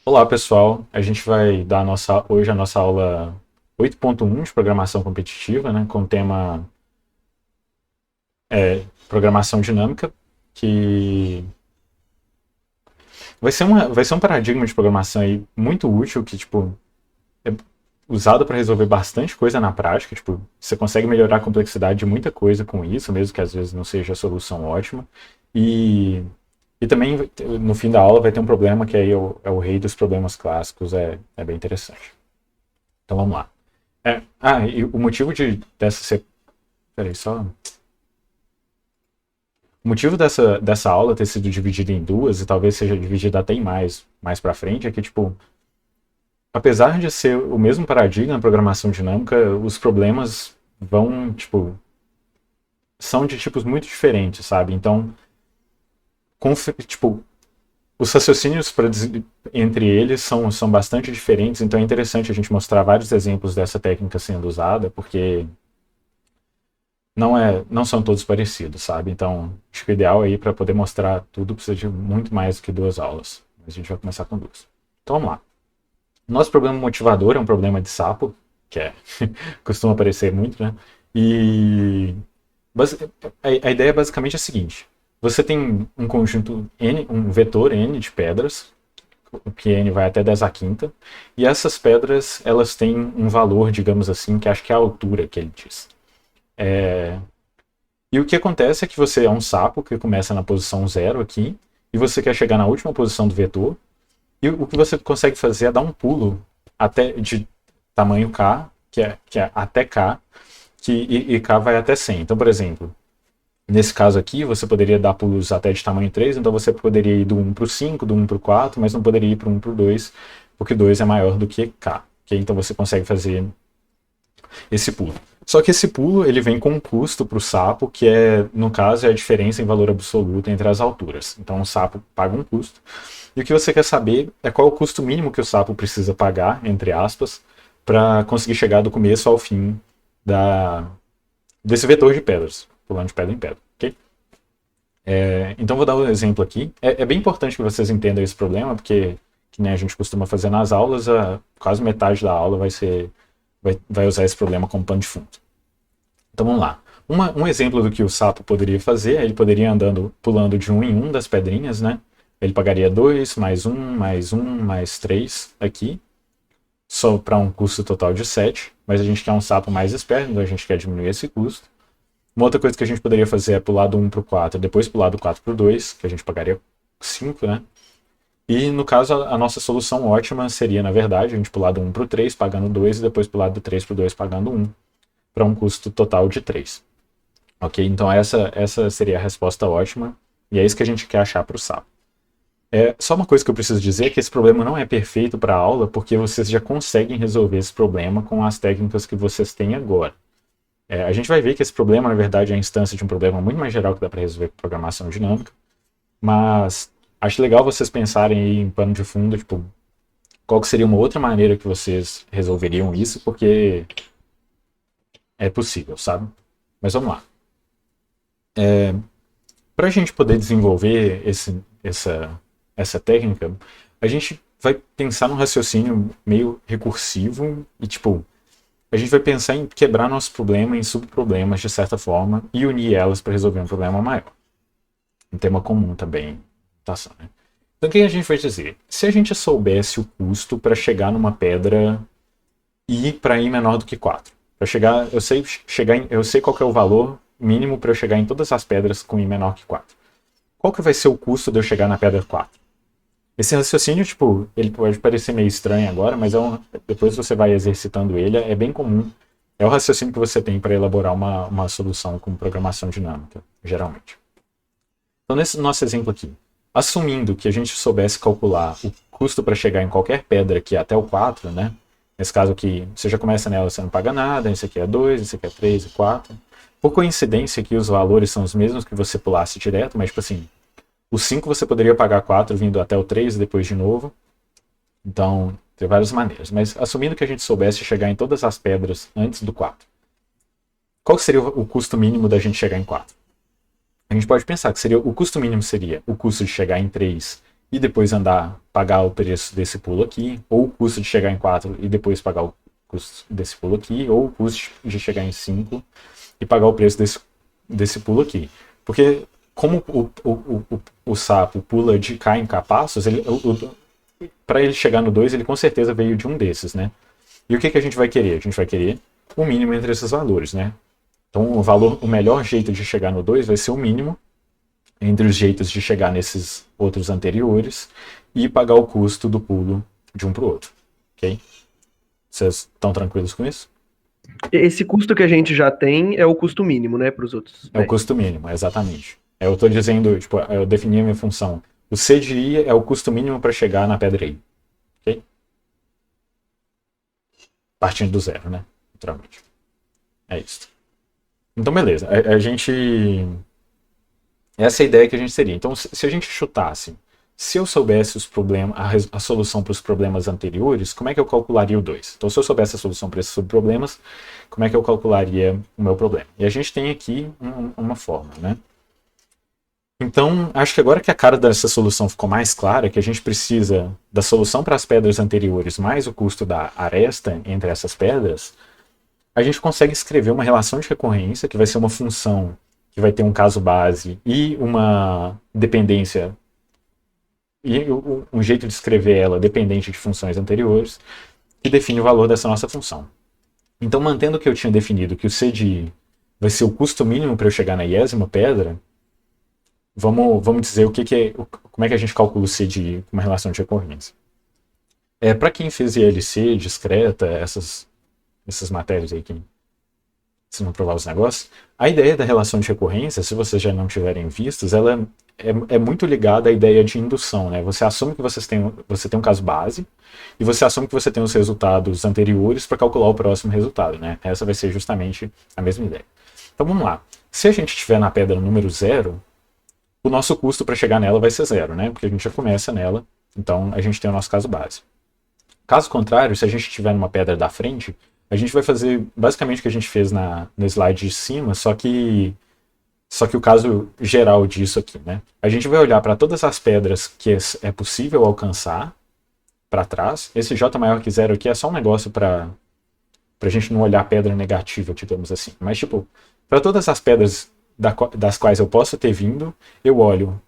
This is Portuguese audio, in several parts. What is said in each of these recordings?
Olá, pessoal. A gente vai dar hoje a nossa aula 8.1 de programação competitiva, né, com o tema programação dinâmica, que vai ser um paradigma de programação aí muito útil, que tipo, é usado para resolver bastante coisa na prática. Tipo, você consegue melhorar a complexidade de muita coisa com isso, mesmo que às vezes não seja a solução ótima. E, e também, no fim da aula, vai ter um problema que aí é o rei dos problemas clássicos, é bem interessante. Então vamos lá. E o motivo Peraí, só. O motivo dessa aula ter sido dividida em duas, e talvez seja dividida até em mais pra frente, é que, tipo, apesar de ser o mesmo paradigma na programação dinâmica, os problemas são de tipos muito diferentes, sabe? Então, tipo, os raciocínios entre eles são bastante diferentes, então é interessante a gente mostrar vários exemplos dessa técnica sendo usada, porque não são todos parecidos, sabe? Então, acho que o ideal aí para poder mostrar tudo precisa de muito mais do que duas aulas. Mas a gente vai começar com duas. Então vamos lá. Nosso problema motivador é um problema de sapo, que costuma aparecer muito, né? E a ideia basicamente é a seguinte: você tem um conjunto N, um vetor N de pedras, que N vai até 10 a quinta, e essas pedras elas têm um valor, digamos assim, que acho que é a altura que ele diz. E o que acontece é que você é um sapo que começa na posição zero aqui, e você quer chegar na última posição do vetor, e o que você consegue fazer é dar um pulo até de tamanho K, que é até K, e K vai até 100. Então, por exemplo, nesse caso aqui, você poderia dar pulos até de tamanho 3, então você poderia ir do 1 para o 5, do 1 para o 4, mas não poderia ir para o 1 para o 2, porque 2 é maior do que K. Okay? Então você consegue fazer esse pulo. Só que esse pulo ele vem com um custo para o sapo, que no caso, é a diferença em valor absoluto entre as alturas. Então o sapo paga um custo. E o que você quer saber é qual é o custo mínimo que o sapo precisa pagar, entre aspas, para conseguir chegar do começo ao fim desse vetor de pedras, pulando de pedra em pedra. Okay? Então vou dar um exemplo aqui. É bem importante que vocês entendam esse problema, porque que nem a gente costuma fazer nas aulas, quase metade da aula vai usar esse problema como pano de fundo. Então vamos lá. Um exemplo do que o sapo poderia fazer é ele poderia pulando de um em um das pedrinhas, né? Ele pagaria 2, mais um, mais 3 aqui, só para um custo total de 7, mas a gente quer um sapo mais esperto, então a gente quer diminuir esse custo. Uma outra coisa que a gente poderia fazer é pular do 1 para o 4, depois pular do 4 para o 2, que a gente pagaria 5, né? E no caso, a nossa solução ótima seria, na verdade, a gente pular do 1 para o 3, pagando 2, e depois pular do 3 para o 2, pagando 1, para um custo total de 3. Ok? Então essa seria a resposta ótima, e é isso que a gente quer achar para o sapo. Só uma coisa que eu preciso dizer é que esse problema não é perfeito para a aula, porque vocês já conseguem resolver esse problema com as técnicas que vocês têm agora. A gente vai ver que esse problema, na verdade, é a instância de um problema muito mais geral que dá para resolver com programação dinâmica, mas acho legal vocês pensarem aí em pano de fundo, tipo, qual que seria uma outra maneira que vocês resolveriam isso, porque é possível, sabe? Mas vamos lá. Para a gente poder desenvolver essa técnica, a gente vai pensar num raciocínio meio recursivo e, tipo, a gente vai pensar em quebrar nosso problema em subproblemas, de certa forma, e unir elas para resolver um problema maior. Um tema comum também, tá, né? Então, o que a gente vai dizer? Se a gente soubesse o custo para chegar numa pedra e para ir menor do que 4, para chegar, eu sei qual que é o valor mínimo para eu chegar em todas as pedras com i menor que 4. Qual que vai ser o custo de eu chegar na pedra 4? Esse raciocínio, tipo, ele pode parecer meio estranho agora, mas depois você vai exercitando ele, é bem comum. É o raciocínio que você tem para elaborar uma solução com programação dinâmica, geralmente. Então, nesse nosso exemplo aqui, assumindo que a gente soubesse calcular o custo para chegar em qualquer pedra aqui até o 4, né? Nesse caso aqui, você já começa nela, você não paga nada, esse aqui é 2, esse aqui é 3 e 4. Por coincidência aqui, os valores são os mesmos que você pulasse direto, mas, tipo assim, o 5 você poderia pagar 4 vindo até o 3 e depois de novo. Então, tem várias maneiras. Mas assumindo que a gente soubesse chegar em todas as pedras antes do 4, qual seria o custo mínimo da gente chegar em 4? A gente pode pensar que o custo mínimo seria o custo de chegar em 3 e depois andar, pagar o preço desse pulo aqui, ou o custo de chegar em 4 e depois pagar o custo desse pulo aqui, ou o custo de chegar em 5 e pagar o preço desse pulo aqui. Porque como o sapo pula de K em K passos, para ele chegar no 2, ele com certeza veio de um desses, né? E o que a gente vai querer? A gente vai querer o mínimo entre esses valores, né? Então o melhor jeito de chegar no 2 vai ser o mínimo entre os jeitos de chegar nesses outros anteriores e pagar o custo do pulo de um para o outro. Ok? Vocês estão tranquilos com isso? Esse custo que a gente já tem é o custo mínimo, né, para os outros É o 10. custo mínimo, exatamente. Eu estou dizendo, tipo, eu defini a minha função. O C de I é o custo mínimo para chegar na pedra I. Ok? Partindo do zero, né? Naturalmente. É isso. Então, beleza. A gente. Essa é a ideia que a gente teria. Então, se a gente chutasse, se eu soubesse os problemas, a solução para os problemas anteriores, como é que eu calcularia o 2? Então, se eu soubesse a solução para esses subproblemas, como é que eu calcularia o meu problema? E a gente tem aqui uma forma, né? Então, acho que agora que a cara dessa solução ficou mais clara, que a gente precisa da solução para as pedras anteriores mais o custo da aresta entre essas pedras, a gente consegue escrever uma relação de recorrência, que vai ser uma função que vai ter um caso base e uma dependência, e um jeito de escrever ela dependente de funções anteriores, que define o valor dessa nossa função. Então, mantendo o que eu tinha definido, que o C de I vai ser o custo mínimo para eu chegar na iésima pedra, vamos dizer como é que a gente calcula o C de I com uma relação de recorrência. Para quem fez ILC, discreta, essas matérias aí que se não provar os negócios, a ideia da relação de recorrência, se vocês já não tiverem vistos, ela é muito ligada à ideia de indução, né? Você assume que você tem um caso base e você assume que você tem os resultados anteriores para calcular o próximo resultado, né? Essa vai ser justamente a mesma ideia. Então vamos lá. Se a gente estiver na pedra número 0, o nosso custo para chegar nela vai ser 0, né? Porque a gente já começa nela, então a gente tem o nosso caso base. Caso contrário, se a gente estiver numa pedra da frente, a gente vai fazer basicamente o que a gente fez no slide de cima, só que o caso geral disso aqui, né? A gente vai olhar para todas as pedras que é possível alcançar para trás. Esse J maior que 0 aqui é só um negócio para a gente não olhar pedra negativa, digamos assim. Mas, tipo, para todas as pedras das quais eu posso ter vindo, eu olho.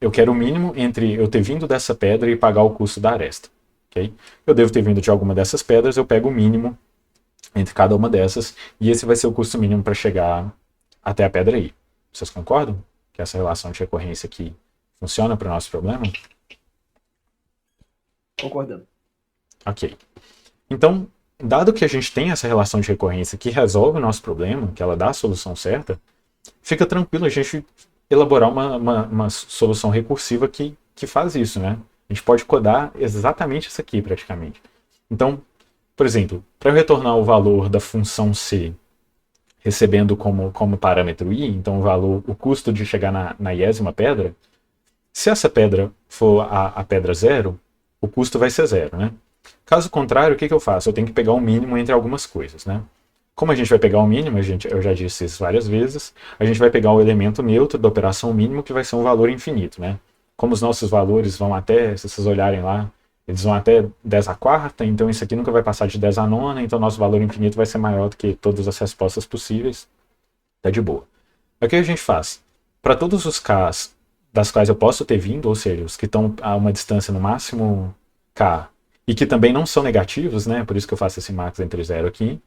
Eu quero o mínimo entre eu ter vindo dessa pedra e pagar o custo da aresta. Okay? Eu devo ter vindo de alguma dessas pedras, eu pego o mínimo entre cada uma dessas, e esse vai ser o custo mínimo para chegar até a pedra I. Vocês concordam que essa relação de recorrência aqui funciona para o nosso problema? Concordando. Ok. Então, dado que a gente tem essa relação de recorrência que resolve o nosso problema, que ela dá a solução certa, fica tranquilo a gente elaborar uma solução recursiva que faz isso, né? A gente pode codar exatamente isso aqui, praticamente. Então, por exemplo, para eu retornar o valor da função C recebendo como parâmetro I, então o custo de chegar na iésima pedra, se essa pedra for a pedra 0, o custo vai ser 0, né? Caso contrário, o que eu faço? Eu tenho que pegar o mínimo entre algumas coisas, né? Como a gente vai pegar o mínimo, eu já disse isso várias vezes, a gente vai pegar o elemento neutro da operação mínimo, que vai ser um valor infinito, né? Como os nossos valores vão até, se vocês olharem lá, eles vão até 10 a quarta, então isso aqui nunca vai passar de 10 a nona, então nosso valor infinito vai ser maior do que todas as respostas possíveis. Tá de boa. O que a gente faz? Para todos os Ks das quais eu posso ter vindo, ou seja, os que estão a uma distância no máximo K, e que também não são negativos, né? Por isso que eu faço esse max entre 0 aqui,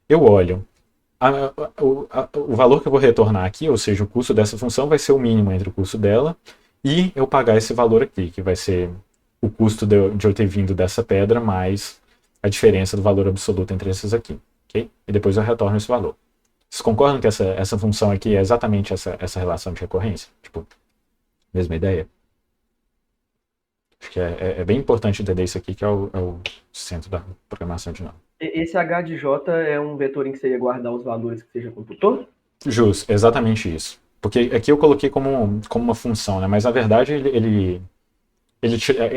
eu olho. O valor que eu vou retornar aqui, ou seja, o custo dessa função vai ser o mínimo entre o custo dela e eu pagar esse valor aqui, que vai ser o custo de eu ter vindo dessa pedra mais a diferença do valor absoluto entre esses aqui. Okay? E depois eu retorno esse valor. Vocês concordam que essa função aqui é exatamente essa relação de recorrência? Tipo, mesma ideia? Acho que é bem importante entender isso aqui, que é o centro da programação de novo. Esse H de J é um vetor em que você ia guardar os valores que seja computor? Justo, exatamente isso. Porque aqui eu coloquei como uma função, né? Mas na verdade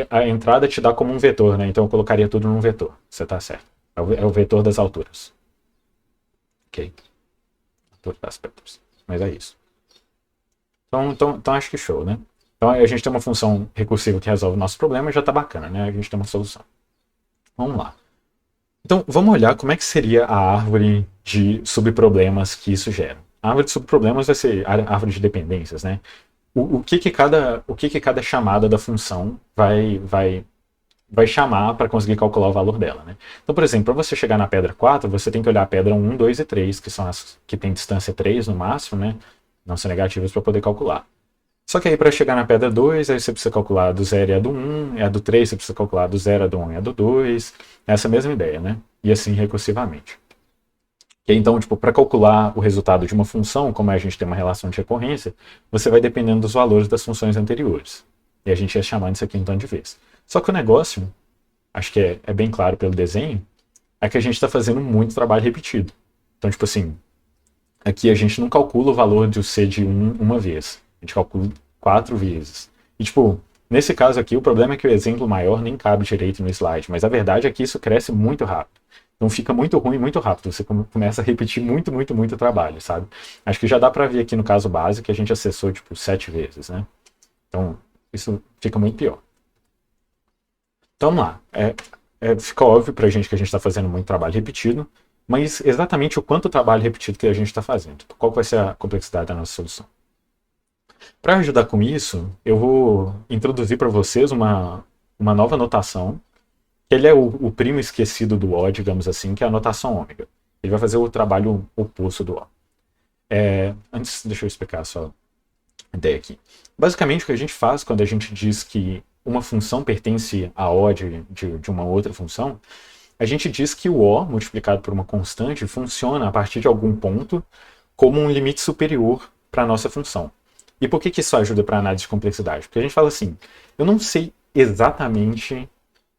a entrada te dá como um vetor, né? Então eu colocaria tudo num vetor. Você está certo. É o vetor das alturas. Ok. Altura das pedras. Mas é isso. Então acho que show, né? Então a gente tem uma função recursiva que resolve o nosso problema e já está bacana, né? A gente tem uma solução. Vamos lá. Então vamos olhar como é que seria a árvore de subproblemas que isso gera. A árvore de subproblemas vai ser a árvore de dependências, né? O que cada chamada da função vai chamar para conseguir calcular o valor dela, né? Então, por exemplo, para você chegar na pedra 4, você tem que olhar a pedra 1, 2 e 3, que são as que tem distância 3 no máximo, né? Não são negativas para poder calcular. Só que aí para chegar na pedra 2, aí você precisa calcular do 0 e a do 1, e a do 3 você precisa calcular do 0, a do 1 e a do 2, essa mesma ideia, né? E assim recursivamente. E então, tipo, para calcular o resultado de uma função, como a gente tem uma relação de recorrência, você vai dependendo dos valores das funções anteriores. E a gente ia chamando isso aqui um tanto de vezes. Só que o negócio, acho que é bem claro pelo desenho, é que a gente está fazendo muito trabalho repetido. Então, tipo assim, aqui a gente não calcula o valor de C de 1 uma vez. A gente calcula 4 vezes. E, tipo, nesse caso aqui, o problema é que o exemplo maior nem cabe direito no slide. Mas a verdade é que isso cresce muito rápido. Então fica muito ruim muito rápido. Você começa a repetir muito, muito, muito trabalho, sabe? Acho que já dá para ver aqui no caso base que a gente acessou, tipo, 7 vezes, né? Então, isso fica muito pior. Então, vamos lá. Fica óbvio pra gente que a gente está fazendo muito trabalho repetido, mas exatamente o quanto trabalho repetido que a gente está fazendo. Qual vai ser a complexidade da nossa solução? Para ajudar com isso, eu vou introduzir para vocês uma nova notação. Ele é o primo esquecido do O, digamos assim, que é a notação ômega. Ele vai fazer o trabalho oposto do O. Antes, deixa eu explicar só a ideia aqui. Basicamente, o que a gente faz quando a gente diz que uma função pertence a O de uma outra função, a gente diz que o O multiplicado por uma constante funciona a partir de algum ponto como um limite superior para a nossa função. E por que isso ajuda para a análise de complexidade? Porque a gente fala assim, eu não sei exatamente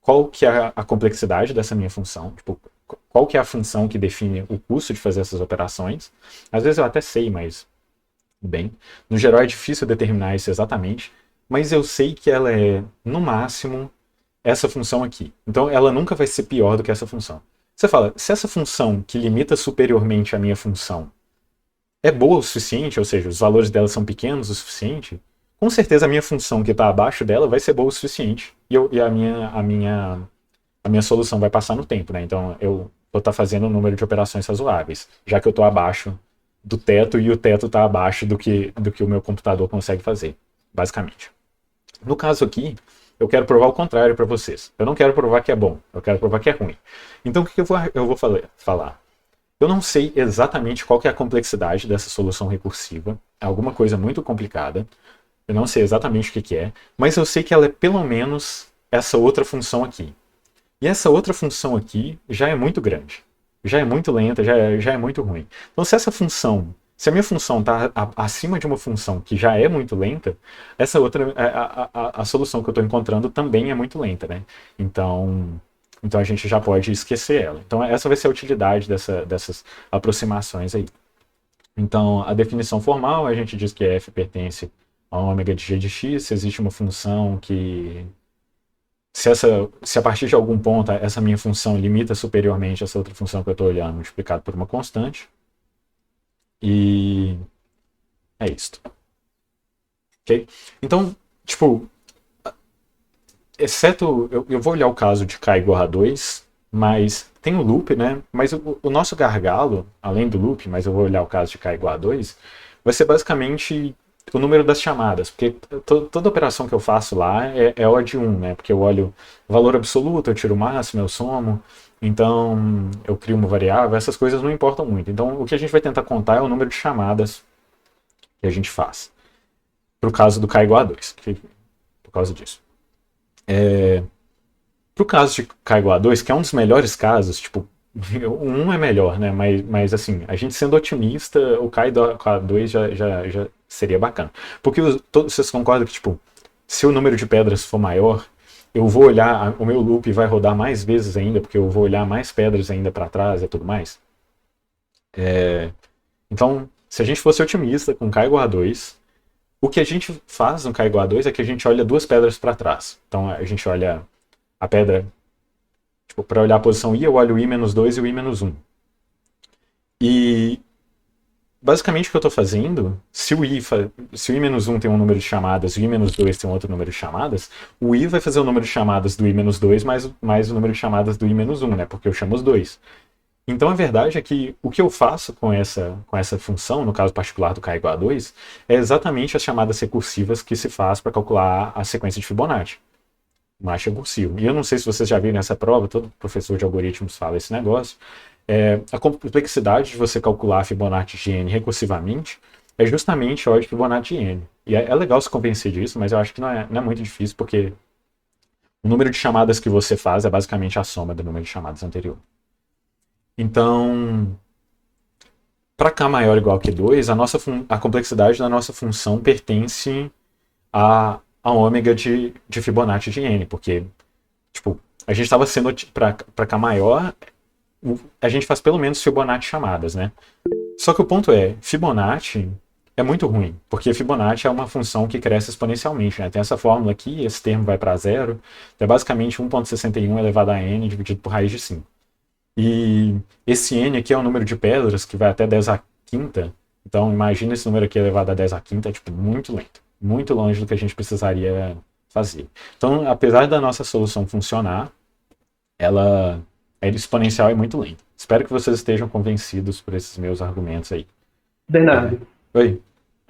qual que é a complexidade dessa minha função, tipo, qual que é a função que define o custo de fazer essas operações. Às vezes eu até sei, mas bem, no geral é difícil determinar isso exatamente, mas eu sei que ela é, no máximo, essa função aqui. Então ela nunca vai ser pior do que essa função. Você fala, se essa função que limita superiormente a minha função é boa o suficiente, ou seja, os valores dela são pequenos o suficiente, com certeza a minha função que está abaixo dela vai ser boa o suficiente. E a minha solução vai passar no tempo, né? Então eu vou estar fazendo um número de operações razoáveis, já que eu estou abaixo do teto e o teto está abaixo do que o meu computador consegue fazer, basicamente. No caso aqui, eu quero provar o contrário para vocês. Eu não quero provar que é bom, eu quero provar que é ruim. Então o que eu vou falar? Eu não sei exatamente qual que é a complexidade dessa solução recursiva, é alguma coisa muito complicada, eu não sei exatamente o que é, mas eu sei que ela é pelo menos essa outra função aqui. E essa outra função aqui já é muito grande, já é muito lenta, já é muito ruim. Então se a minha função está acima de uma função que já é muito lenta, essa outra, a solução que eu estou encontrando também é muito lenta, né? Então a gente já pode esquecer ela. Então essa vai ser a utilidade dessas aproximações aí. Então a definição formal, a gente diz que f pertence a ômega de g de x, se existe uma função que se a partir de algum ponto essa minha função limita superiormente essa outra função que eu estou olhando, multiplicado por uma constante. E é isso. Ok? Então, tipo, exceto, eu vou olhar o caso de k igual a 2, mas tem o loop, né? Mas o nosso gargalo, além do loop, mas eu vou olhar o caso de k igual a 2, vai ser basicamente o número das chamadas, porque toda operação que eu faço lá é O de 1, né? Porque eu olho o valor absoluto, eu tiro o máximo, eu somo, então eu crio uma variável, essas coisas não importam muito. Então o que a gente vai tentar contar é o número de chamadas que a gente faz. Para o caso do k igual a 2, por causa disso. Pro caso de k igual a 2, que é um dos melhores casos, tipo, o 1 é melhor, né? Mas assim, a gente sendo otimista, o k igual a 2 já seria bacana. Porque todos vocês concordam que, tipo, se o número de pedras for maior, eu vou olhar, o meu loop vai rodar mais vezes ainda, porque eu vou olhar mais pedras ainda para trás e tudo mais. Então, se a gente fosse otimista com k igual a 2, o que a gente faz no k igual a 2 é que a gente olha duas pedras para trás. Então a gente olha a pedra, tipo, para olhar a posição i, eu olho o i menos 2 e o i menos 1. E basicamente o que eu estou fazendo, se o i-1 tem um número de chamadas e o i-2 tem um outro número de chamadas, o i vai fazer o número de chamadas do i-2 mais o número de chamadas do i-1, né? Porque eu chamo os dois. Então a verdade é que o que eu faço com essa função, no caso particular do k igual a 2, é exatamente as chamadas recursivas que se faz para calcular a sequência de Fibonacci. Mais recursivo. E eu não sei se vocês já viram nessa prova, todo professor de algoritmos fala esse negócio. A complexidade de você calcular a Fibonacci de n recursivamente é justamente a de Fibonacci de n. E é legal se convencer disso, mas eu acho que não é muito difícil, porque o número de chamadas que você faz é basicamente a soma do número de chamadas anterior. Então, para k maior ou igual que 2, a complexidade da nossa função pertence a ômega de Fibonacci de n, porque tipo, a gente estava sendo, para k maior, a gente faz pelo menos Fibonacci chamadas, né? Só que o ponto é, Fibonacci é muito ruim, porque Fibonacci é uma função que cresce exponencialmente, né? Tem essa fórmula aqui, esse termo vai para zero, é basicamente 1,61 elevado a n dividido por raiz de 5. E esse n aqui é o número de pedras, que vai até 10 à quinta, então imagina esse número aqui elevado a 10 à quinta, é tipo muito lento, muito longe do que a gente precisaria fazer. Então, apesar da nossa solução funcionar, ela é exponencial e muito lenta. Espero que vocês estejam convencidos por esses meus argumentos aí. Bernardo, Oi?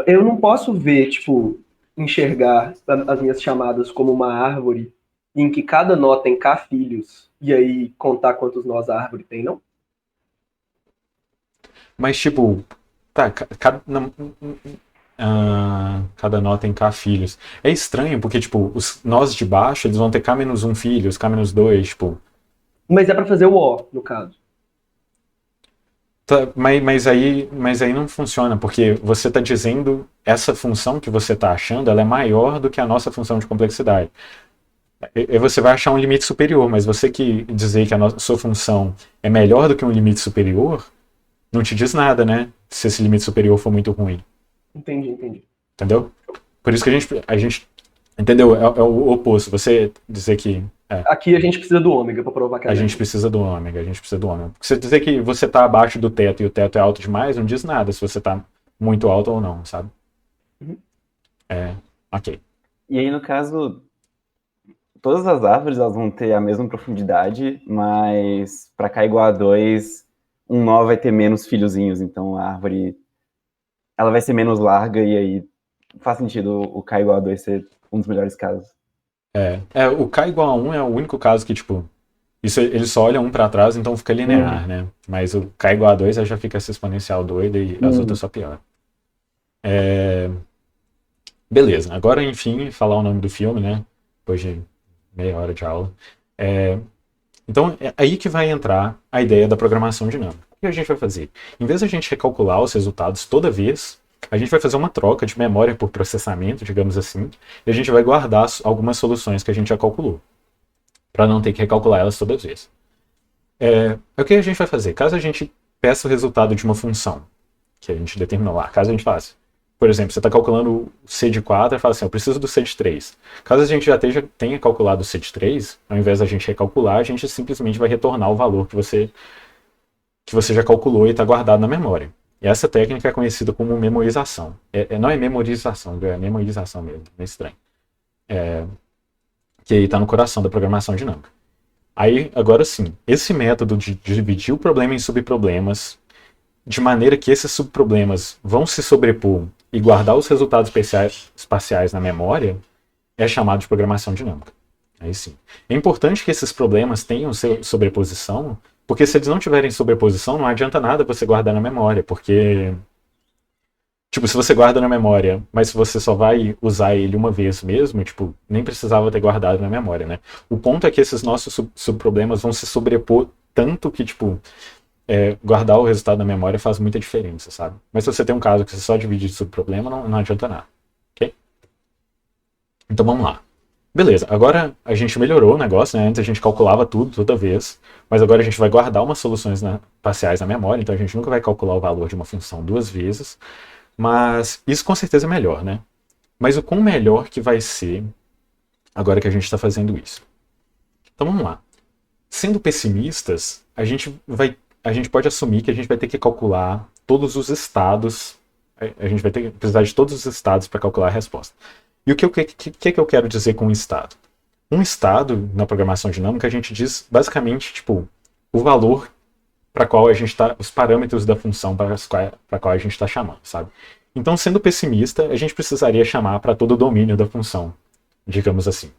eu não posso ver, tipo, enxergar as minhas chamadas como uma árvore em que cada nó tem K filhos e aí contar quantos nós a árvore tem, não? Mas, tipo, tá, cada nó tem K filhos. É estranho, porque, tipo, os nós de baixo, eles vão ter K-1 filhos, K-2, tipo... Mas é para fazer o O, no caso. Tá, mas aí não funciona, porque você está dizendo, essa função que você está achando, ela é maior do que a nossa função de complexidade. E você vai achar um limite superior, mas você que dizer que a sua função é melhor do que um limite superior, não te diz nada, né? Se esse limite superior for muito ruim. Entendi. Entendeu? Por isso que a gente entendeu? É o oposto. Você dizer que Aqui a gente precisa do ômega para provar que a gente precisa do ômega, Porque você dizer que você está abaixo do teto e o teto é alto demais, não diz nada se você está muito alto ou não, sabe? Uhum. Ok. E aí, no caso, todas as árvores elas vão ter a mesma profundidade, mas para k igual a 2, um nó vai ter menos filhozinhos, então a árvore ela vai ser menos larga e aí faz sentido o k igual a 2 ser um dos melhores casos. O k igual a 1 é o único caso que, tipo, isso ele só olha um para trás, então fica linear, né? Mas o k igual a 2 aí já fica essa exponencial doida e as outras só pioram. Beleza, agora, enfim, falar o nome do filme, né? Depois de meia hora de aula. Então, é aí que vai entrar a ideia da programação dinâmica. O que a gente vai fazer? Em vez de a gente recalcular os resultados toda vez, a gente vai fazer uma troca de memória por processamento, digamos assim, e a gente vai guardar algumas soluções que a gente já calculou, para não ter que recalcular elas toda vez. O que a gente vai fazer? Caso a gente peça o resultado de uma função que a gente determinou lá, caso a gente faça, por exemplo, você está calculando o C de 4 e fala assim, eu preciso do C de 3. Caso a gente já tenha calculado o C de 3, ao invés da gente recalcular, a gente simplesmente vai retornar o valor que você já calculou e está guardado na memória. E essa técnica é conhecida como memorização. Não é memorização, é memorização mesmo, é estranho. Que aí está no coração da programação dinâmica. Aí, agora sim, esse método de dividir o problema em subproblemas, de maneira que esses subproblemas vão se sobrepor e guardar os resultados espaciais na memória, é chamado de programação dinâmica. Aí sim. É importante que esses problemas tenham sobreposição, porque se eles não tiverem sobreposição, não adianta nada você guardar na memória, porque, tipo, se você guarda na memória, mas se você só vai usar ele uma vez mesmo, tipo, nem precisava ter guardado na memória, né? O ponto é que esses nossos subproblemas vão se sobrepor tanto que, tipo, guardar o resultado na memória faz muita diferença, sabe? Mas se você tem um caso que você só divide de subproblema, não adianta nada, ok? Então vamos lá. Beleza, agora a gente melhorou o negócio, né? Antes a gente calculava tudo, toda vez, mas agora a gente vai guardar umas soluções parciais na memória, então a gente nunca vai calcular o valor de uma função duas vezes, mas isso com certeza é melhor, né? Mas o quão melhor que vai ser agora que a gente está fazendo isso? Então vamos lá. Sendo pessimistas, a gente pode assumir que a gente vai ter que calcular todos os estados, a gente vai precisar de todos os estados para calcular a resposta. E o que eu quero dizer com estado? Um estado, na programação dinâmica, a gente diz basicamente, tipo, o valor para qual a gente está, os parâmetros da função para qual a gente está chamando, sabe? Então, sendo pessimista, a gente precisaria chamar para todo o domínio da função, digamos assim.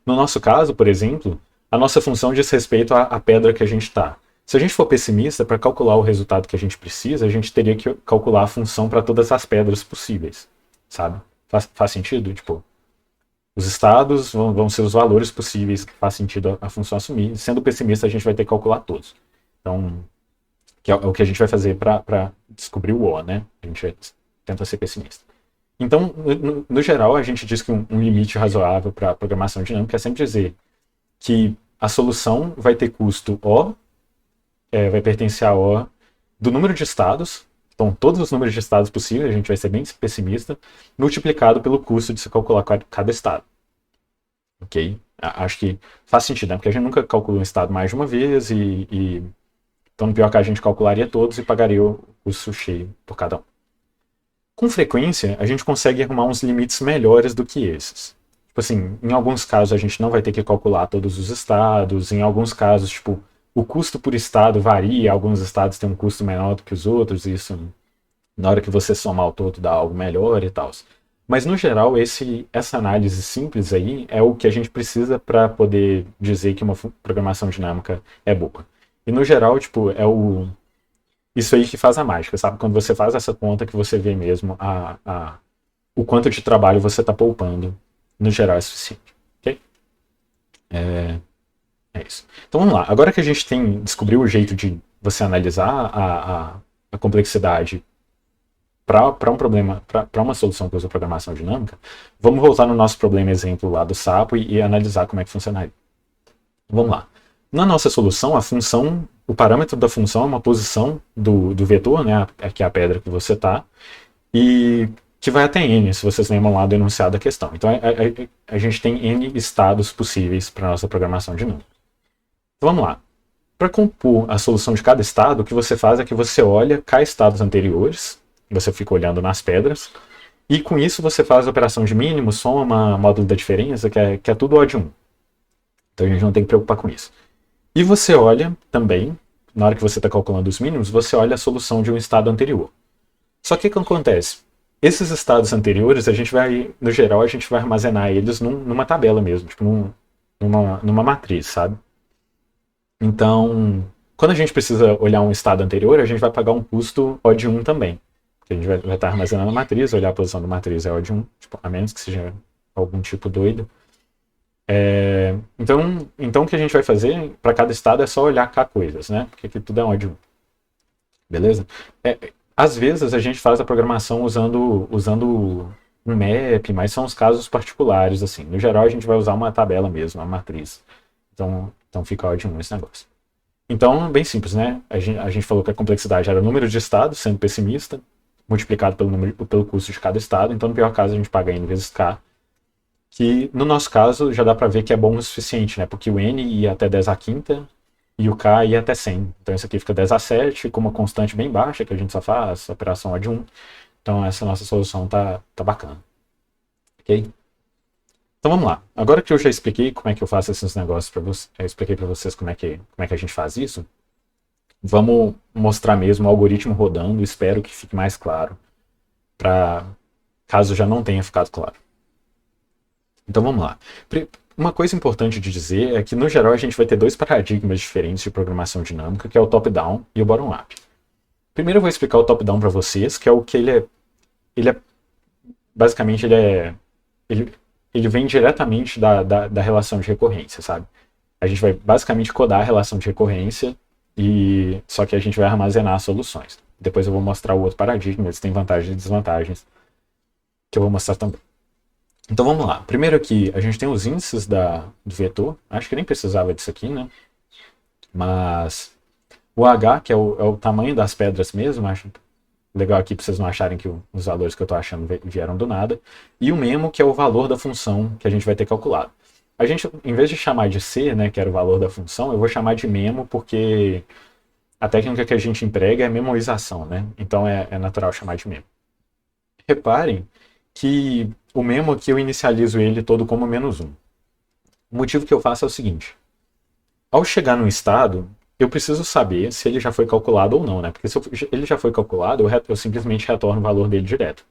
No nosso caso, por exemplo, a nossa função diz respeito à pedra que a gente está. Se a gente for pessimista, para calcular o resultado que a gente precisa, a gente teria que calcular a função para todas as pedras possíveis, sabe? Faz sentido? Tipo, os estados vão ser os valores possíveis que faz sentido a função assumir. Sendo pessimista, a gente vai ter que calcular todos. Então, que é o que a gente vai fazer para descobrir o O, né? A gente tenta ser pessimista. Então, no geral, a gente diz que um limite razoável para a programação dinâmica é sempre dizer que a solução vai ter custo O, vai pertencer a O do número de estados, então todos os números de estados possíveis, a gente vai ser bem pessimista, multiplicado pelo custo de se calcular cada estado. Ok? Acho que faz sentido, né? Porque a gente nunca calcula um estado mais de uma vez então no pior caso a gente calcularia todos e pagaria o custo cheio por cada um. Com frequência, a gente consegue arrumar uns limites melhores do que esses. Tipo assim, em alguns casos a gente não vai ter que calcular todos os estados, em alguns casos, tipo, o custo por estado varia, alguns estados têm um custo menor do que os outros, e isso, na hora que você somar o todo, dá algo melhor e tal. Mas, no geral, essa análise simples aí é o que a gente precisa para poder dizer que uma programação dinâmica é boa. E, no geral, tipo, isso aí que faz a mágica, sabe? Quando você faz essa conta que você vê mesmo o quanto de trabalho você está poupando, no geral é suficiente. Ok? É isso. Então vamos lá. Agora que a gente descobriu o jeito de você analisar a complexidade para um problema, para uma solução que usa programação dinâmica, vamos voltar no nosso problema exemplo lá do sapo e analisar como é que funcionaria. Vamos lá. Na nossa solução, a função, o parâmetro da função é uma posição do vetor, né, que é a pedra que você está, e que vai até n, se vocês lembram lá do enunciado da questão. Então a gente tem n estados possíveis para a nossa programação dinâmica. Então vamos lá. Para compor a solução de cada estado, o que você faz é que você olha k estados anteriores, você fica olhando nas pedras, e com isso você faz a operação de mínimo, soma, módulo da diferença, que é tudo O de 1. Então a gente não tem que preocupar com isso. E você olha também, na hora que você está calculando os mínimos, você olha a solução de um estado anterior. Só que o que acontece? Esses estados anteriores, no geral, a gente vai armazenar eles numa tabela mesmo, tipo numa matriz, sabe? Então, quando a gente precisa olhar um estado anterior, a gente vai pagar um custo O de 1 também. Porque a gente vai estar armazenando a matriz, olhar a posição da matriz é O de 1, tipo, a menos que seja algum tipo doido. Então o que a gente vai fazer para cada estado é só olhar K coisas, né? Porque aqui tudo é O de 1. Beleza? Às vezes a gente faz a programação usando um map, mas são os casos particulares, assim. No geral a gente vai usar uma tabela mesmo, uma matriz. Então fica O de 1 esse negócio. Então, bem simples, né? A gente falou que a complexidade era o número de estados, sendo pessimista, multiplicado pelo custo de cada estado. Então, no pior caso, a gente paga n vezes k, que no nosso caso já dá para ver que é bom o suficiente, né? Porque o n ia até 10 a quinta e o k ia até 100. Então, isso aqui fica 10 a 7, com uma constante bem baixa, que a gente só faz a operação O de 1. Então, essa nossa solução tá bacana. Ok? Então vamos lá. Agora que eu já expliquei como é que eu faço esses negócios para vocês, expliquei para vocês como é que a gente faz isso, vamos mostrar mesmo o algoritmo rodando. Espero que fique mais claro, caso já não tenha ficado claro. Então vamos lá. Uma coisa importante de dizer é que, no geral, a gente vai ter dois paradigmas diferentes de programação dinâmica, que é o top-down e o bottom-up. Primeiro eu vou explicar o top-down para vocês, que é o que basicamente ele vem diretamente da relação de recorrência, sabe? A gente vai basicamente codar a relação de recorrência, só que a gente vai armazenar as soluções. Depois eu vou mostrar o outro paradigma, eles têm vantagens e desvantagens, que eu vou mostrar também. Então vamos lá. Primeiro aqui, a gente tem os índices do vetor. Acho que nem precisava disso aqui, né? Mas o H, que é o tamanho das pedras mesmo, acho legal aqui para vocês não acharem que os valores que eu estou achando vieram do nada. E o memo, que é o valor da função que a gente vai ter calculado. A gente, em vez de chamar de C, né, que era o valor da função, eu vou chamar de memo porque a técnica que a gente emprega é memorização, né? Então é natural chamar de memo. Reparem que o memo aqui eu inicializo ele todo como -1. O motivo que eu faço é o seguinte. Ao chegar num estado, eu preciso saber se ele já foi calculado ou não, né? Porque se ele já foi calculado, eu simplesmente retorno o valor dele direto.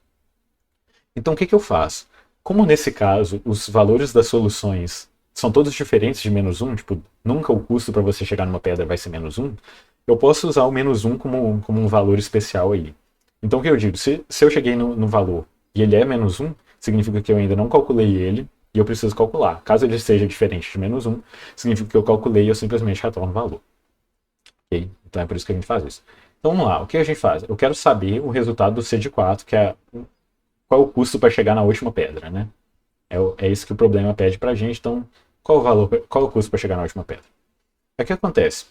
Então o que eu faço? Como nesse caso os valores das soluções são todos diferentes de -1, tipo, nunca o custo para você chegar numa pedra vai ser -1, eu posso usar o -1 como um valor especial aí. Então o que eu digo? Se eu cheguei no valor e ele é -1, significa que eu ainda não calculei ele e eu preciso calcular. Caso ele seja diferente de -1, significa que eu calculei e eu simplesmente retorno o valor. Okay? Então é por isso que a gente faz isso. Então vamos lá, o que a gente faz? Eu quero saber o resultado do C de 4, que é qual é o custo para chegar na última pedra, né? É isso que o problema pede para a gente, então qual é o custo para chegar na última pedra? O que acontece?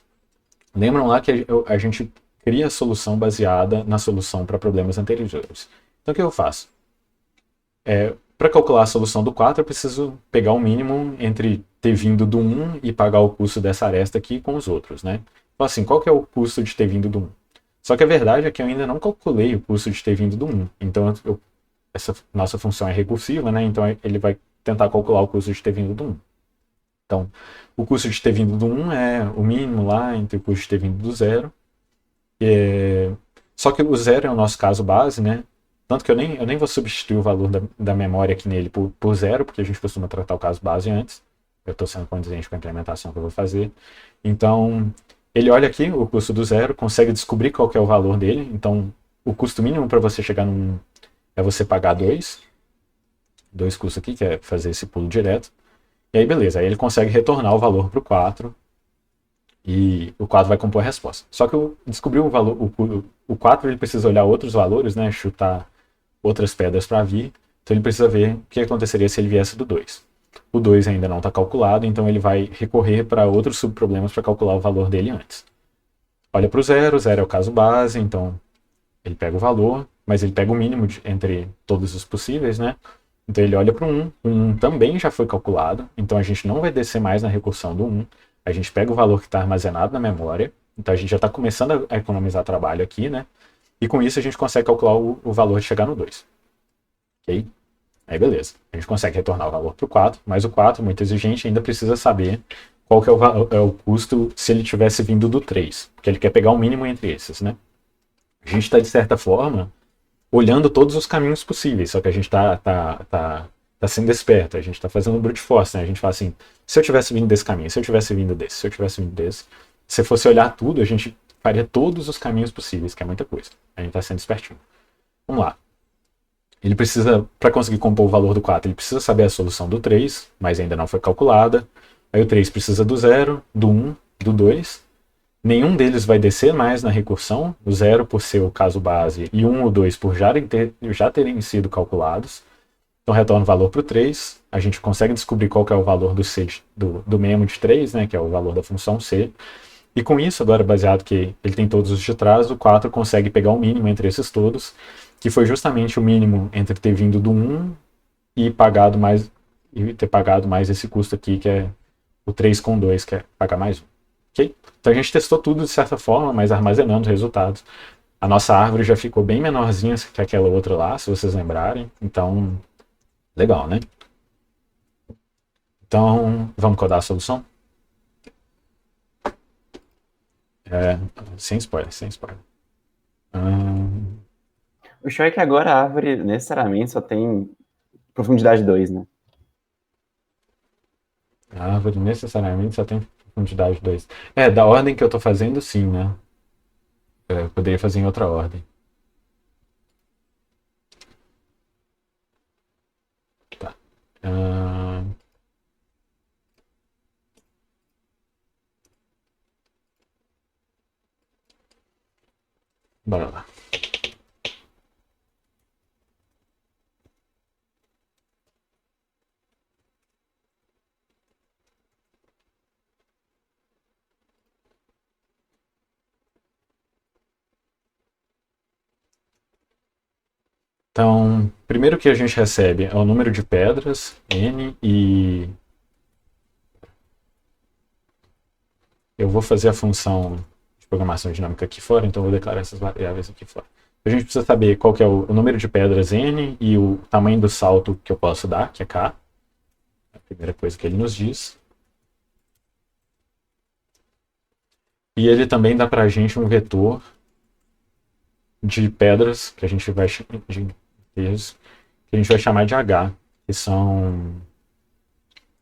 Lembram lá que a gente cria a solução baseada na solução para problemas anteriores. Então o que eu faço? Para calcular a solução do 4, eu preciso pegar o mínimo entre ter vindo do 1 e pagar o custo dessa aresta aqui com os outros, né? Então assim, qual que é o custo de ter vindo do 1? Só que a verdade é que eu ainda não calculei o custo de ter vindo do 1. Então essa nossa função é recursiva, né? Então ele vai tentar calcular o custo de ter vindo do 1. Então, o custo de ter vindo do 1 é o mínimo lá entre o custo de ter vindo do 0. Só que o 0 é o nosso caso base, né? Tanto que eu nem vou substituir o valor da memória aqui nele por 0, porque a gente costuma tratar o caso base antes. Eu estou sendo condizente com a implementação que eu vou fazer. Então, ele olha aqui o custo do 0, consegue descobrir qual que é o valor dele. Então, o custo mínimo para você chegar no 1 é você pagar 2. 2 custos aqui, que é fazer esse pulo direto. E aí, beleza. Aí ele consegue retornar o valor para o 4. E o 4 vai compor a resposta. Só que eu descobri o valor. O 4 ele precisa olhar outros valores, né? Chutar outras pedras para vir. Então ele precisa ver o que aconteceria se ele viesse do 2. O 2 ainda não está calculado, então ele vai recorrer para outros subproblemas para calcular o valor dele antes. Olha para o 0, 0 é o caso base, então ele pega o valor, mas ele pega o mínimo entre todos os possíveis, né? Então ele olha para o 1, o 1 também já foi calculado, então a gente não vai descer mais na recursão do 1, a gente pega o valor que está armazenado na memória, então a gente já está começando a economizar trabalho aqui, né? E com isso a gente consegue calcular o valor de chegar no 2. Ok? Aí beleza, a gente consegue retornar o valor para o 4, mas o 4, muito exigente, ainda precisa saber qual que é o custo se ele tivesse vindo do 3, porque ele quer pegar o mínimo entre esses, né? A gente está, de certa forma, olhando todos os caminhos possíveis, só que a gente tá sendo esperto, a gente está fazendo brute force, né? A gente fala assim, se eu tivesse vindo desse caminho, se eu tivesse vindo desse, se eu tivesse vindo desse, se fosse olhar tudo, a gente faria todos os caminhos possíveis, que é muita coisa. A gente está sendo espertinho. Vamos lá. Ele precisa, para conseguir compor o valor do 4, ele precisa saber a solução do 3, mas ainda não foi calculada. Aí o 3 precisa do 0, do 1, do 2. Nenhum deles vai descer mais na recursão, o 0 por ser o caso base e 1 ou 2 por já terem sido calculados. Então retorna o valor para o 3, a gente consegue descobrir qual que é o valor do C do memo de 3, né, que é o valor da função C. E com isso, agora baseado que ele tem todos os de trás, o 4 consegue pegar o mínimo entre esses todos, que foi justamente o mínimo entre ter vindo do 1 e ter pagado mais esse custo aqui, que é o 3 com 2, que é pagar mais 1. Okay? Então a gente testou tudo de certa forma, mas armazenando os resultados. A nossa árvore já ficou bem menorzinha que aquela outra lá, se vocês lembrarem. Então, legal, né? Então, vamos codar a solução? Sem spoiler, sem spoiler. O show é que agora a árvore necessariamente só tem profundidade 2, né? A árvore necessariamente só tem profundidade 2. Da ordem que eu tô fazendo, sim, né? Eu poderia fazer em outra ordem. Tá. Bora lá. Então, primeiro que a gente recebe é o número de pedras, n, e eu vou fazer a função de programação dinâmica aqui fora, então eu vou declarar essas variáveis aqui fora. A gente precisa saber qual que é o número de pedras n e o tamanho do salto que eu posso dar, que é k. É a primeira coisa que ele nos diz. E ele também dá pra gente um vetor de pedras que a gente vai chamar de h,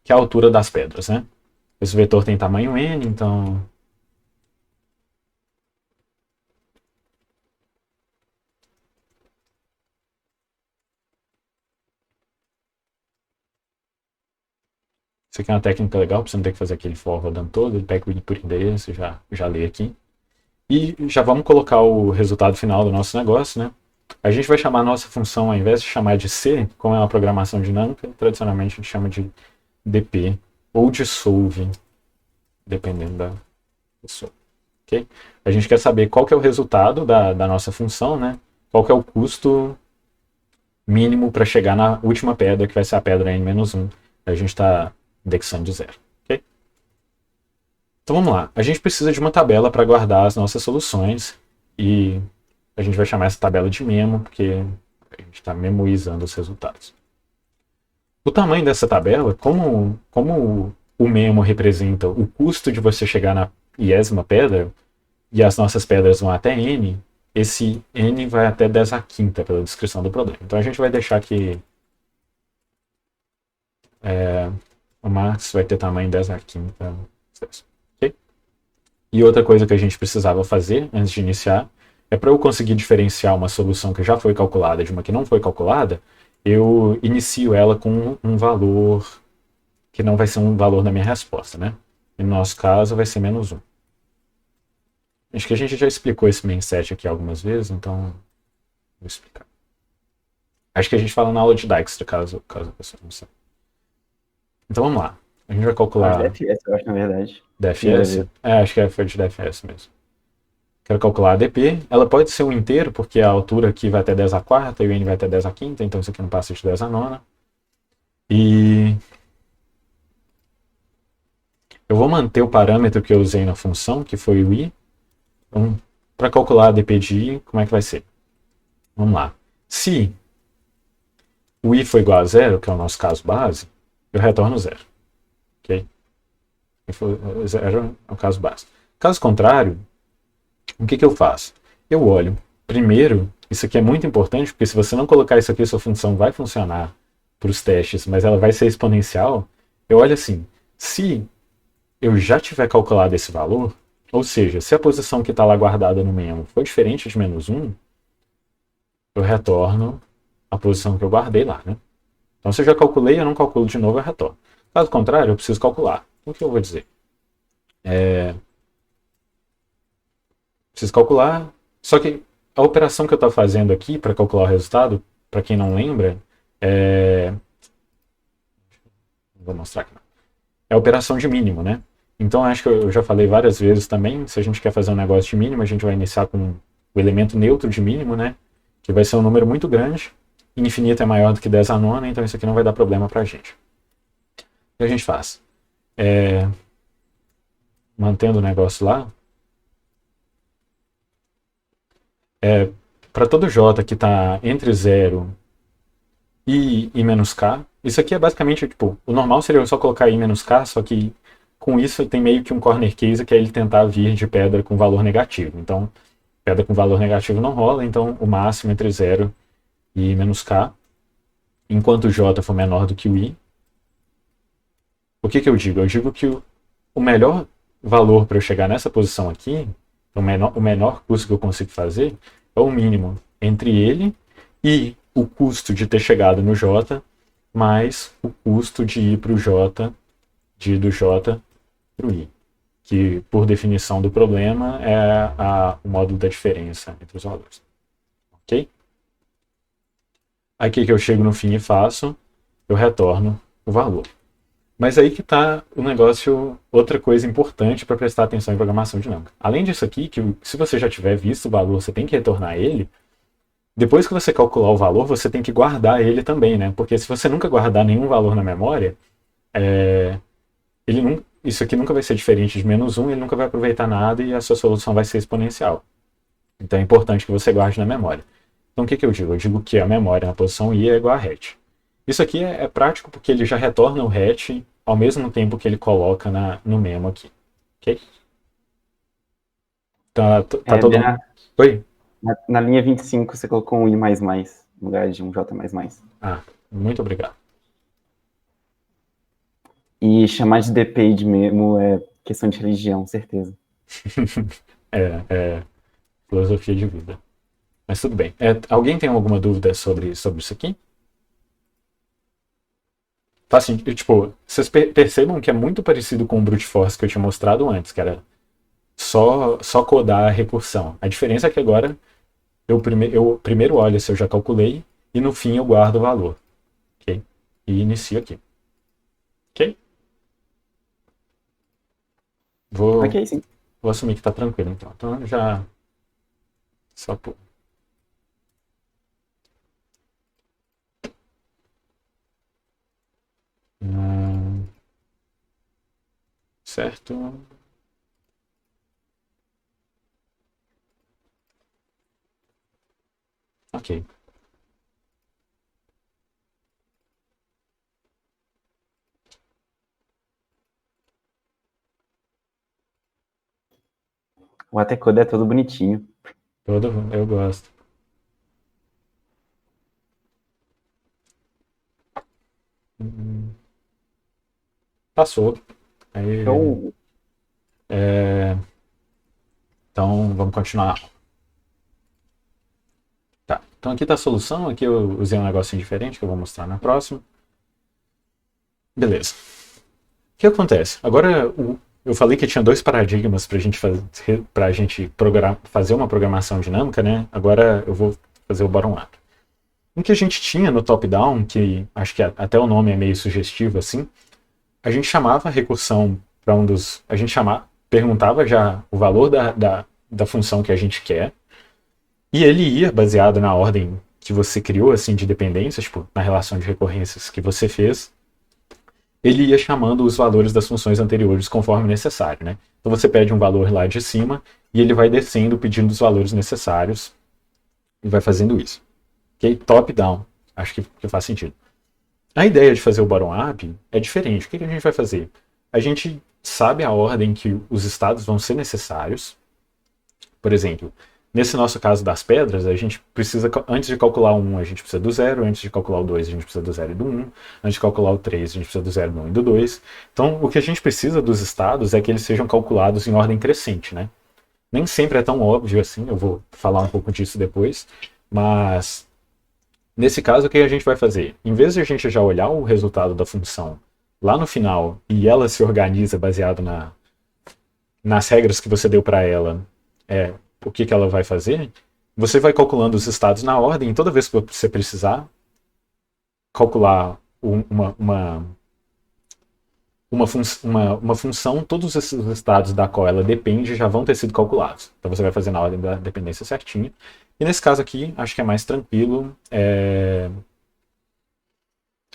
que é a altura das pedras, né? Esse vetor tem tamanho n, então isso aqui é uma técnica legal, para você não ter que fazer aquele for rodando todo. Ele pega o i por endereço, já lê aqui. E já vamos colocar o resultado final do nosso negócio, né? A gente vai chamar a nossa função, ao invés de chamar de C, como é uma programação dinâmica, tradicionalmente a gente chama de dp ou de solve, dependendo da pessoa. Okay? A gente quer saber qual que é o resultado da nossa função, né? Qual que é o custo mínimo para chegar na última pedra, que vai ser a pedra n-1. A gente está indexando de 0. Okay? Então vamos lá. A gente precisa de uma tabela para guardar as nossas soluções e a gente vai chamar essa tabela de memo, porque a gente está memorizando os resultados. O tamanho dessa tabela, como o memo representa o custo de você chegar na 10ª pedra, e as nossas pedras vão até n, esse n vai até 10⁵ pela descrição do problema. Então a gente vai deixar que o max vai ter tamanho 10⁵. Okay? E outra coisa que a gente precisava fazer antes de iniciar é para eu conseguir diferenciar uma solução que já foi calculada de uma que não foi calculada, eu inicio ela com um valor que não vai ser um valor na minha resposta, né? E no nosso caso vai ser -1. Acho que a gente já explicou esse main set aqui algumas vezes, então vou explicar. Acho que a gente fala na aula de Dijkstra, caso a pessoa não saiba. Então vamos lá. A gente vai calcular... DFS, eu acho, na verdade. DFS? Acho que foi de DFS mesmo. Quero calcular a ADP. Ela pode ser um inteiro, porque a altura aqui vai até 10⁵ e o n vai até 10⁵, então isso aqui não passa de 10⁹. E eu vou manter o parâmetro que eu usei na função, que foi o i. Então, para calcular a ADP de i, como é que vai ser? Vamos lá. Se o i for igual a 0, que é o nosso caso base, eu retorno 0. Ok? Se 0 é o caso base. Caso contrário, o que eu faço? Eu olho, primeiro, isso aqui é muito importante, porque se você não colocar isso aqui, sua função vai funcionar para os testes, mas ela vai ser exponencial. Eu olho assim, se eu já tiver calculado esse valor, ou seja, se a posição que está lá guardada no memo for diferente de -1, eu retorno a posição que eu guardei lá, né? Então, se eu já calculei, eu não calculo de novo, eu retorno. Caso contrário, eu preciso calcular. O que eu vou dizer? Preciso calcular, só que a operação que eu estou fazendo aqui para calcular o resultado, para quem não lembra, vou mostrar aqui. É a operação de mínimo, né? Então, acho que eu já falei várias vezes também, se a gente quer fazer um negócio de mínimo, a gente vai iniciar com o elemento neutro de mínimo, né? Que vai ser um número muito grande. Infinito é maior do que 10⁹, então isso aqui não vai dar problema pra gente. O que a gente faz? Mantendo o negócio lá, para todo j que está entre 0 e -k, isso aqui é basicamente, tipo, o normal seria eu só colocar i menos k, só que com isso tem meio que um corner case, que é ele tentar vir de pedra com valor negativo. Então, pedra com valor negativo não rola, então o máximo entre 0 e -k, enquanto o j for menor do que o i. O que eu digo? Eu digo que o melhor valor para eu chegar nessa posição aqui, o menor custo que eu consigo fazer, é o mínimo entre ele e o custo de ter chegado no j, mais o custo de ir para o j, de ir do j para o i, que por definição do problema é o módulo da diferença entre os valores. Ok? Aqui que eu chego no fim e faço, eu retorno o valor. Mas aí que está o negócio, outra coisa importante para prestar atenção em programação dinâmica. Além disso aqui, que se você já tiver visto o valor, você tem que retornar ele. Depois que você calcular o valor, você tem que guardar ele também, né? Porque se você nunca guardar nenhum valor na memória, isso aqui nunca vai ser diferente de -1, ele nunca vai aproveitar nada e a sua solução vai ser exponencial. Então é importante que você guarde na memória. Então o que eu digo? Eu digo que a memória na posição i é igual a hat. Isso aqui é prático porque ele já retorna o hat ao mesmo tempo que ele coloca no memo aqui. Ok? Tá todo mundo... Oi? Na linha 25 você colocou um i++, no lugar de um j++. Ah, muito obrigado. E chamar de DP e de memo é questão de religião, certeza. É filosofia de vida. Mas tudo bem. Alguém tem alguma dúvida sobre isso aqui? Faz sentido. Tipo, vocês percebam que é muito parecido com o brute force que eu tinha mostrado antes, que era só codar a recursão. A diferença é que agora eu primeiro olho se eu já calculei e no fim eu guardo o valor. Ok? E inicio aqui. Ok? Ok, sim. Vou assumir que tá tranquilo, então. Então já... Só por... Certo? Ok. O ATCode é todo bonitinho. Eu gosto. Passou. Aí, Então, então vamos continuar. Tá. Então aqui está a solução. Aqui eu usei um negocinho diferente que eu vou mostrar na próxima. Beleza. O que acontece? Agora eu falei que tinha dois paradigmas para a gente fazer uma programação dinâmica, né? Agora eu vou fazer o bottom-up. O que a gente tinha no top-down, que acho que até o nome é meio sugestivo assim, a gente chamava a recursão para a gente perguntava já o valor da função que a gente quer, e ele ia, baseado na ordem que você criou, assim, de dependências, tipo, na relação de recorrências que você fez, ele ia chamando os valores das funções anteriores conforme necessário, né? Então você pede um valor lá de cima, e ele vai descendo pedindo os valores necessários, e vai fazendo isso. Ok? Top-down. Acho que faz sentido. A ideia de fazer o bottom-up é diferente. O que a gente vai fazer? A gente sabe a ordem que os estados vão ser necessários. Por exemplo, nesse nosso caso das pedras, a gente precisa, antes de calcular o 1, a gente precisa do 0, antes de calcular o 2, a gente precisa do 0 e do 1, antes de calcular o 3, a gente precisa do 0, do 1 e do 2. Então, o que a gente precisa dos estados é que eles sejam calculados em ordem crescente, né? Nem sempre é tão óbvio assim, eu vou falar um pouco disso depois, mas nesse caso, o que a gente vai fazer? Em vez de a gente já olhar o resultado da função lá no final e ela se organiza baseado nas regras que você deu para ela, o que ela vai fazer, você vai calculando os estados na ordem, e toda vez que você precisar calcular uma função, todos esses estados da qual ela depende já vão ter sido calculados. Então você vai fazer na ordem da dependência certinha. E nesse caso aqui, acho que é mais tranquilo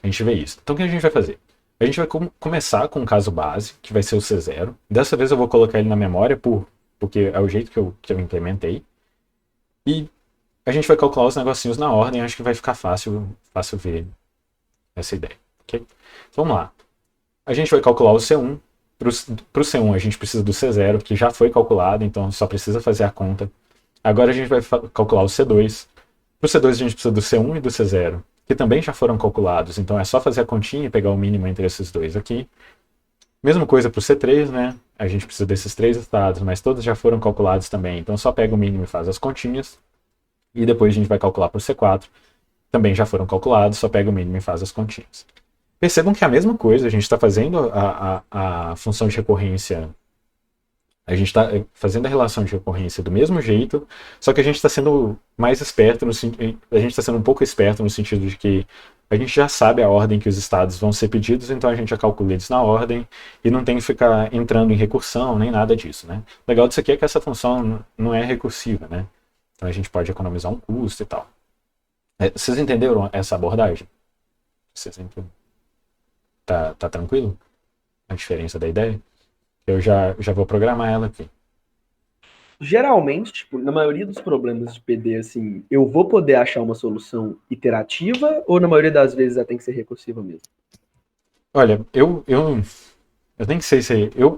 a gente ver isso. Então o que a gente vai fazer? A gente vai começar com um caso base, que vai ser o C0. Dessa vez eu vou colocar ele na memória, porque é o jeito que eu implementei. E a gente vai calcular os negocinhos na ordem, acho que vai ficar fácil ver essa ideia. Okay? Então vamos lá. A gente vai calcular o C1. Para o C1 a gente precisa do C0, que já foi calculado, então só precisa fazer a conta. Agora a gente vai calcular o C2. Para o C2 a gente precisa do C1 e do C0, que também já foram calculados, então é só fazer a continha e pegar o mínimo entre esses dois aqui. Mesma coisa para o C3, né? A gente precisa desses três estados, mas todos já foram calculados também, então só pega o mínimo e faz as continhas. E depois a gente vai calcular para o C4. Também já foram calculados, só pega o mínimo e faz as continhas. Percebam que é a mesma coisa, a gente está fazendo a função de recorrência, a gente está fazendo a relação de recorrência do mesmo jeito, só que a gente está sendo mais esperto, a gente está sendo um pouco esperto no sentido de que a gente já sabe a ordem que os estados vão ser pedidos, então a gente já calcula eles na ordem e não tem que ficar entrando em recursão, nem nada disso, né? O legal disso aqui é que essa função não é recursiva, né? Então a gente pode economizar um custo e tal. Vocês entenderam essa abordagem? Vocês entenderam? Tá tranquilo? A diferença da ideia? Eu já vou programar ela aqui. Geralmente, tipo, na maioria dos problemas de PD, assim, eu vou poder achar uma solução iterativa ou na maioria das vezes ela tem que ser recursiva mesmo? Olha, eu nem sei se. Eu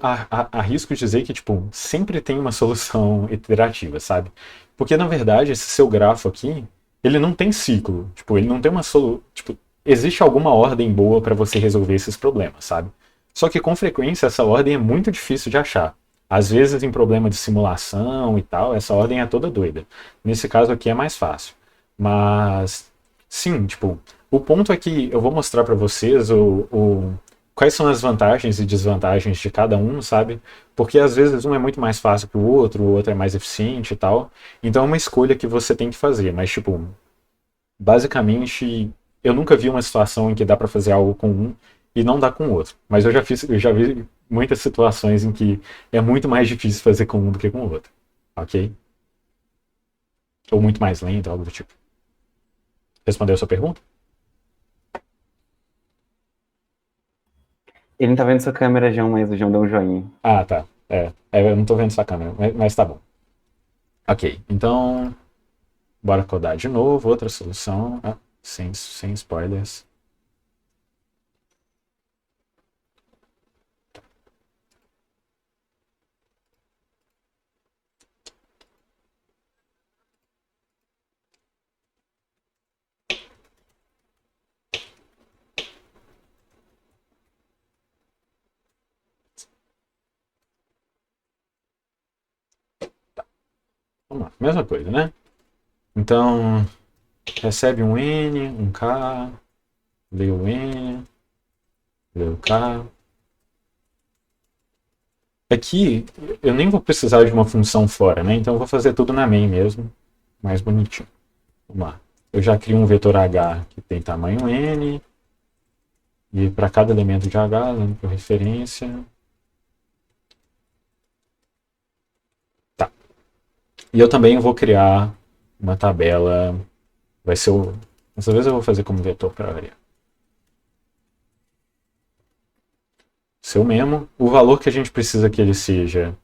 arrisco dizer que, tipo, sempre tem uma solução iterativa, sabe? Porque, na verdade, esse seu grafo aqui, ele não tem ciclo. Tipo, ele não tem uma solução. Tipo, existe alguma ordem boa para você resolver esses problemas, sabe? Só que, com frequência, essa ordem é muito difícil de achar. Às vezes, em problema de simulação e tal, essa ordem é toda doida. Nesse caso aqui é mais fácil. Mas, sim, tipo, o ponto é que eu vou mostrar para vocês quais são as vantagens e desvantagens de cada um, sabe? Porque às vezes um é muito mais fácil que o outro é mais eficiente e tal. Então é uma escolha que você tem que fazer. Mas, tipo, basicamente, eu nunca vi uma situação em que dá para fazer algo com um e não dá com o outro. Mas eu já vi muitas situações em que é muito mais difícil fazer com um do que com o outro. Ok? Ou muito mais lento, algo do tipo. Respondeu a sua pergunta? Ele não tá vendo sua câmera, João, mas o João deu um joinha. Ah, tá. Eu não tô vendo sua câmera, mas tá bom. Ok, então bora codar de novo, outra solução. Ah, sem spoilers. Vamos lá, mesma coisa, né? Então, recebe um N, um K, lê o N, lê o K. Aqui, eu nem vou precisar de uma função fora, né? Então eu vou fazer tudo na main mesmo, mais bonitinho. Vamos lá. Eu já crio um vetor H que tem tamanho N, e para cada elemento de H, dando por referência. Tá. E eu também vou criar uma tabela. Vai ser o. Dessa vez eu vou fazer como vetor para variar. Seu memo. O valor que a gente precisa que ele seja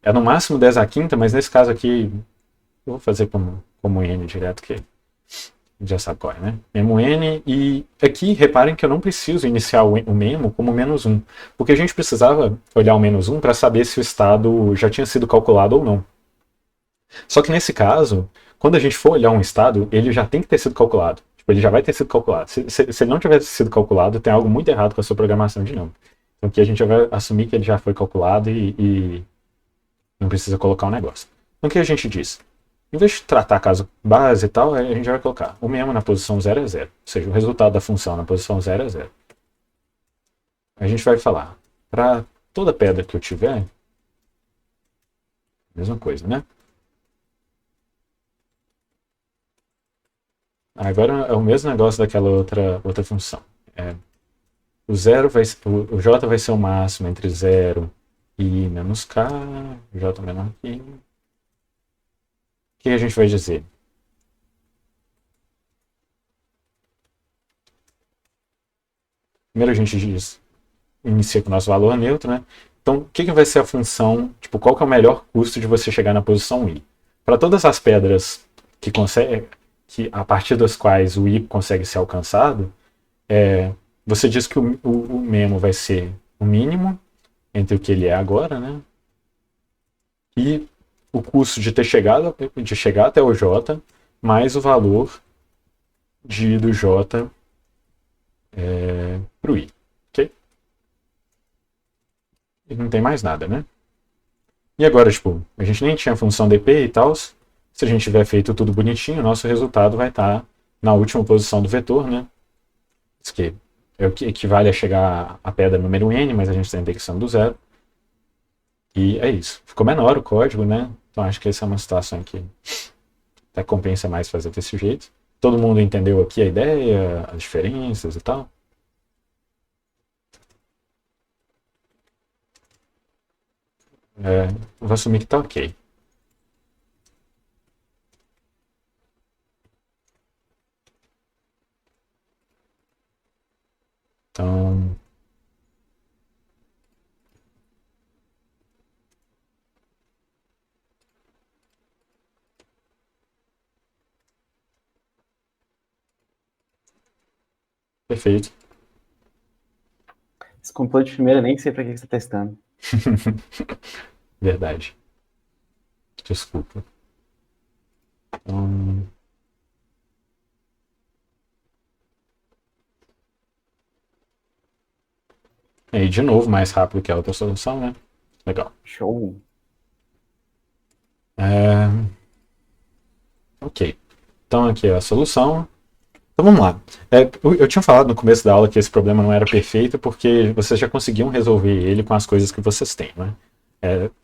é no máximo 10 a quinta, mas nesse caso aqui eu vou fazer como N direto, que já sabe qual é, né? Memo N. E aqui reparem que eu não preciso iniciar o memo como menos um, porque a gente precisava olhar o menos um para saber se o estado já tinha sido calculado ou não. Só que nesse caso, quando a gente for olhar um estado, ele já tem que ter sido calculado. Tipo, ele já vai ter sido calculado. Se ele não tivesse sido calculado, tem algo muito errado com a sua programação de novo. Então aqui a gente vai assumir que ele já foi calculado e não precisa colocar um negócio. Então o que a gente diz? Em vez de tratar caso base e tal, a gente vai colocar o mesmo na posição 0 é 0. Ou seja, o resultado da função na posição 0 é 0. A gente vai falar, para toda pedra que eu tiver, mesma coisa, né? Agora é o mesmo negócio daquela outra função. O, zero vai, o J vai ser o máximo entre 0 e I menos K, J menor que I. O que a gente vai dizer? Primeiro a gente diz, inicia com o nosso valor neutro, né? Então, o que vai ser a função, tipo, qual que é o melhor custo de você chegar na posição I? Para todas as pedras que a partir das quais o I consegue ser alcançado, você diz que o memo vai ser o mínimo entre o que ele é agora, né? E o custo de chegar até o J mais o valor de do J para o I. Ok? E não tem mais nada, né? E agora, tipo, a gente nem tinha função dp e tal. Se a gente tiver feito tudo bonitinho, nosso resultado vai estar na última posição do vetor, né? Isso que é o que equivale a chegar à pedra número n, mas a gente está indexando do zero. E é isso. Ficou menor o código, né? Então acho que essa é uma situação que até compensa mais fazer desse jeito. Todo mundo entendeu aqui a ideia, as diferenças e tal? Vou assumir que tá ok. Então, Perfeito. Esse complô de primeira, nem sei pra que você tá testando. Verdade. Desculpa. Então, aí, de novo, mais rápido que a outra solução, né? Legal. Show. É, ok. Então, aqui é a solução. Então, vamos lá. Eu tinha falado no começo da aula que esse problema não era perfeito porque vocês já conseguiam resolver ele com as coisas que vocês têm, né?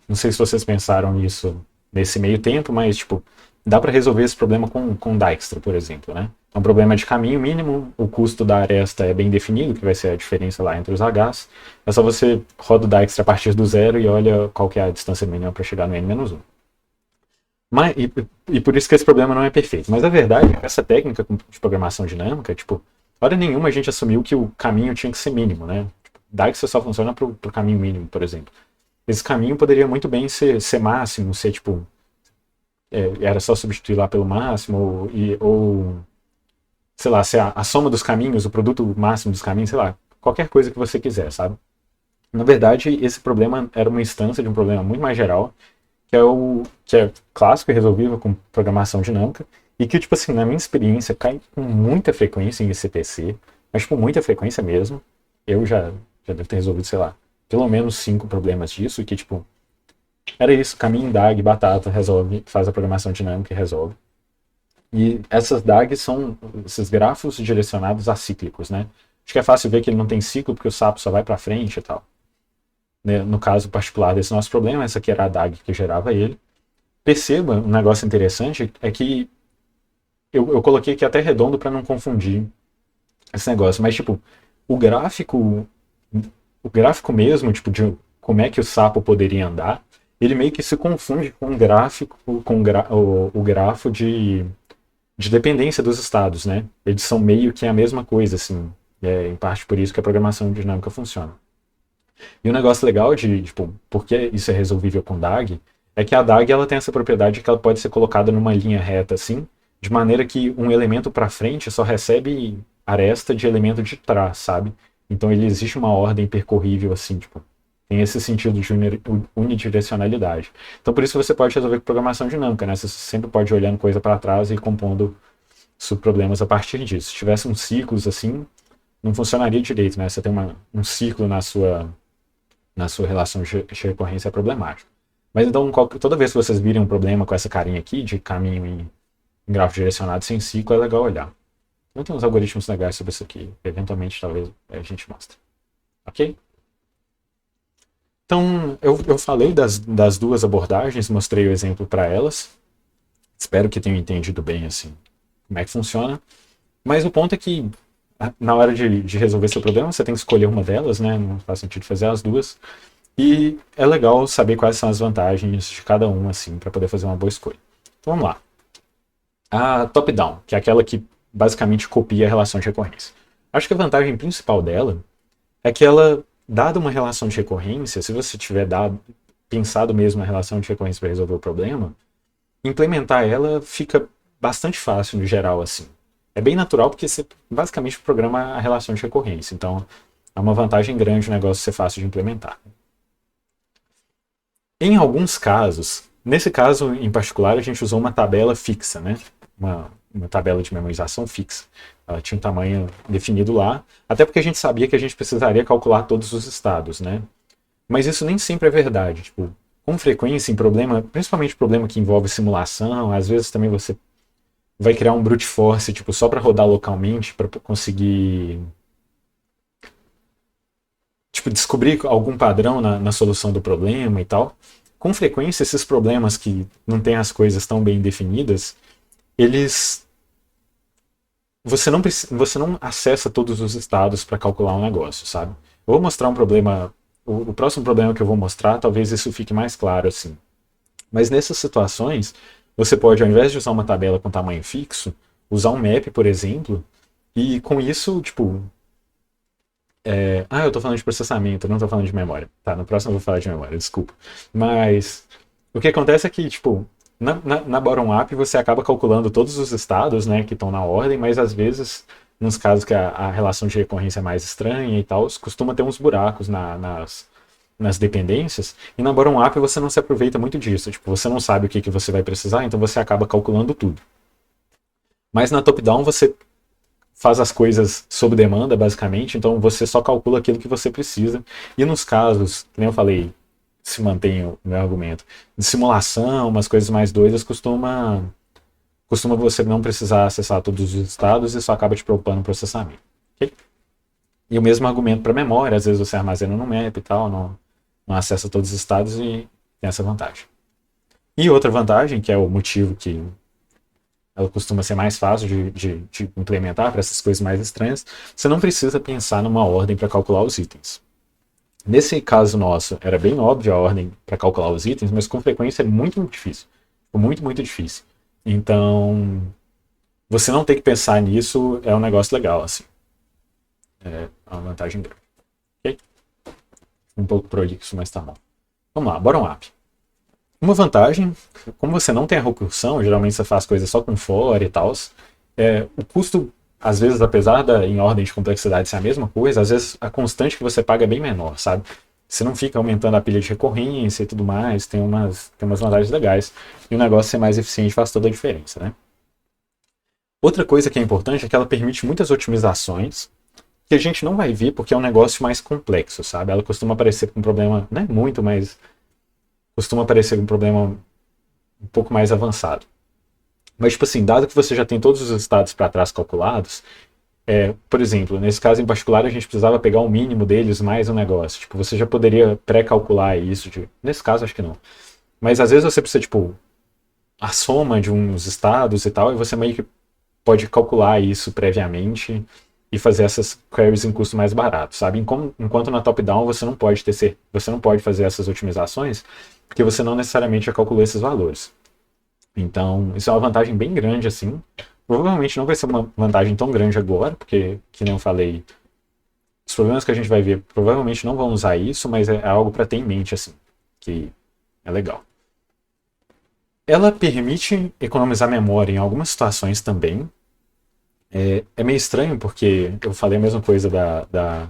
Não sei se vocês pensaram nisso nesse meio tempo, mas, tipo, dá para resolver esse problema com Dijkstra, por exemplo, né? É um problema de caminho mínimo, o custo da aresta é bem definido, que vai ser a diferença lá entre os Hs. É só você roda o Dijkstra a partir do zero e olha qual que é a distância mínima para chegar no n-1. Mas, e por isso que esse problema não é perfeito. Mas a verdade é que essa técnica de programação dinâmica, tipo, hora nenhuma a gente assumiu que o caminho tinha que ser mínimo, né? Tipo, Dijkstra só funciona para o caminho mínimo, por exemplo. Esse caminho poderia muito bem ser máximo, ser tipo. Era só substituir lá pelo máximo, ou sei lá, ser a soma dos caminhos, o produto máximo dos caminhos, sei lá, qualquer coisa que você quiser, sabe? Na verdade, esse problema era uma instância de um problema muito mais geral, que é clássico e resolvível com programação dinâmica, e que, tipo assim, na minha experiência, cai com muita frequência em ICPC, mas com muita frequência mesmo. Eu já devo ter resolvido, sei lá, pelo menos 5 problemas disso, e que, tipo, era isso, caminho, DAG, batata, resolve, faz a programação dinâmica e resolve. E essas DAGs são esses grafos direcionados acíclicos, né? Acho que é fácil ver que ele não tem ciclo, porque o sapo só vai para frente e tal. No caso particular desse nosso problema, essa aqui era a DAG que gerava ele. Perceba, um negócio interessante é que eu coloquei aqui até redondo para não confundir esse negócio, mas tipo, o gráfico mesmo, tipo, de como é que o sapo poderia andar, ele meio que se confunde com o gráfico, com o grafo de dependência dos estados, né? Eles são meio que a mesma coisa, assim. Em parte por isso que a programação dinâmica funciona. E um negócio legal tipo, por que isso é resolvível com DAG, é que a DAG ela tem essa propriedade que ela pode ser colocada numa linha reta, assim, de maneira que um elemento para frente só recebe aresta de elemento de trás, sabe? Então ele existe uma ordem percorrível, assim, tipo, tem esse sentido de unidirecionalidade. Então por isso você pode resolver com programação dinâmica, né? Você sempre pode ir olhando coisa para trás e compondo subproblemas a partir disso. Se tivesse uns ciclos assim, não funcionaria direito, né? Você tem um ciclo na sua relação de recorrência é problemático. Mas então, toda vez que vocês virem um problema com essa carinha aqui, de caminho em grafo direcionado sem ciclo, é legal olhar. Então tem uns algoritmos legais sobre isso aqui. Eventualmente, talvez, a gente mostre. Ok? Então, eu falei das duas abordagens, mostrei o exemplo para elas. Espero que tenham entendido bem, assim, como é que funciona. Mas o ponto é que, na hora de resolver seu problema, você tem que escolher uma delas, né? Não faz sentido fazer as duas. E é legal saber quais são as vantagens de cada uma, assim, para poder fazer uma boa escolha. Então vamos lá. A top-down, que é aquela que basicamente copia a relação de recorrência. Acho que a vantagem principal dela é que ela, dada uma relação de recorrência, se você tiver pensado mesmo na relação de recorrência para resolver o problema, implementar ela fica bastante fácil no geral, assim. É bem natural porque você basicamente programa a relação de recorrência. Então, é uma vantagem grande o negócio ser fácil de implementar. Em alguns casos, nesse caso em particular, a gente usou uma tabela fixa, né? Uma tabela de memorização fixa. Ela tinha um tamanho definido lá, até porque a gente sabia que a gente precisaria calcular todos os estados, né? Mas isso nem sempre é verdade. Tipo, com frequência, em problema, principalmente problema que envolve simulação, às vezes também você vai criar um brute force, tipo, só para rodar localmente, para conseguir, tipo, descobrir algum padrão na solução do problema e tal. Com frequência, esses problemas que não têm as coisas tão bem definidas, você não acessa todos os estados para calcular um negócio, sabe? Eu vou mostrar um problema, o próximo problema que eu vou mostrar, talvez isso fique mais claro assim. Mas nessas situações, você pode, ao invés de usar uma tabela com tamanho fixo, usar um map, por exemplo, e com isso, tipo... eu tô falando de processamento, não tô falando de memória. Tá, no próximo eu vou falar de memória, desculpa. Mas o que acontece é que, tipo, na bottom-up você acaba calculando todos os estados, né, que estão na ordem, mas às vezes nos casos que a relação de recorrência é mais estranha e tal, costuma ter uns buracos nas dependências, e na bottom-up você não se aproveita muito disso. Tipo, você não sabe o que você vai precisar, então você acaba calculando tudo. Mas na top-down você faz as coisas sob demanda, basicamente, então você só calcula aquilo que você precisa. E nos casos, que nem eu falei, se mantém o meu argumento, de simulação, umas coisas mais doidas, costuma você não precisar acessar todos os estados e só acaba te preocupando no processamento. Okay? E o mesmo argumento para memória, às vezes você armazena no map e tal, não acessa todos os estados e tem essa vantagem. E outra vantagem, que é o motivo que ela costuma ser mais fácil de implementar para essas coisas mais estranhas, você não precisa pensar numa ordem para calcular os itens. Nesse caso nosso, era bem óbvio a ordem para calcular os itens, mas com frequência é muito, muito difícil. Muito, muito difícil. Então, você não ter que pensar nisso é um negócio legal, assim. É uma vantagem grande. Ok? Um pouco prolixo, mas tá bom. Vamos lá, bottom-up. Uma vantagem, como você não tem a recursão, geralmente você faz coisas só com for e tal, o custo, às vezes, apesar em ordem de complexidade ser a mesma coisa, às vezes a constante que você paga é bem menor, sabe? Você não fica aumentando a pilha de recorrência e tudo mais, tem umas vantagens legais. E o negócio ser mais eficiente faz toda a diferença, né? Outra coisa que é importante é que ela permite muitas otimizações que a gente não vai ver porque é um negócio mais complexo, sabe? Ela costuma aparecer com um problema, não é muito, mas costuma aparecer com um problema um pouco mais avançado. Mas, tipo assim, dado que você já tem todos os estados para trás calculados, por exemplo, nesse caso em particular, a gente precisava pegar o mínimo deles mais um negócio. Tipo, você já poderia pré-calcular isso. Nesse caso, acho que não. Mas às vezes você precisa, tipo, a soma de uns estados e tal, e você meio que pode calcular isso previamente e fazer essas queries em custo mais barato, sabe? Enquanto na top-down você não pode fazer essas otimizações, porque você não necessariamente já calculou esses valores. Então, isso é uma vantagem bem grande, assim. Provavelmente não vai ser uma vantagem tão grande agora, porque, que nem eu falei, os problemas que a gente vai ver provavelmente não vão usar isso, mas é algo para ter em mente, assim, que é legal. Ela permite economizar memória em algumas situações também. É meio estranho, porque eu falei a mesma coisa da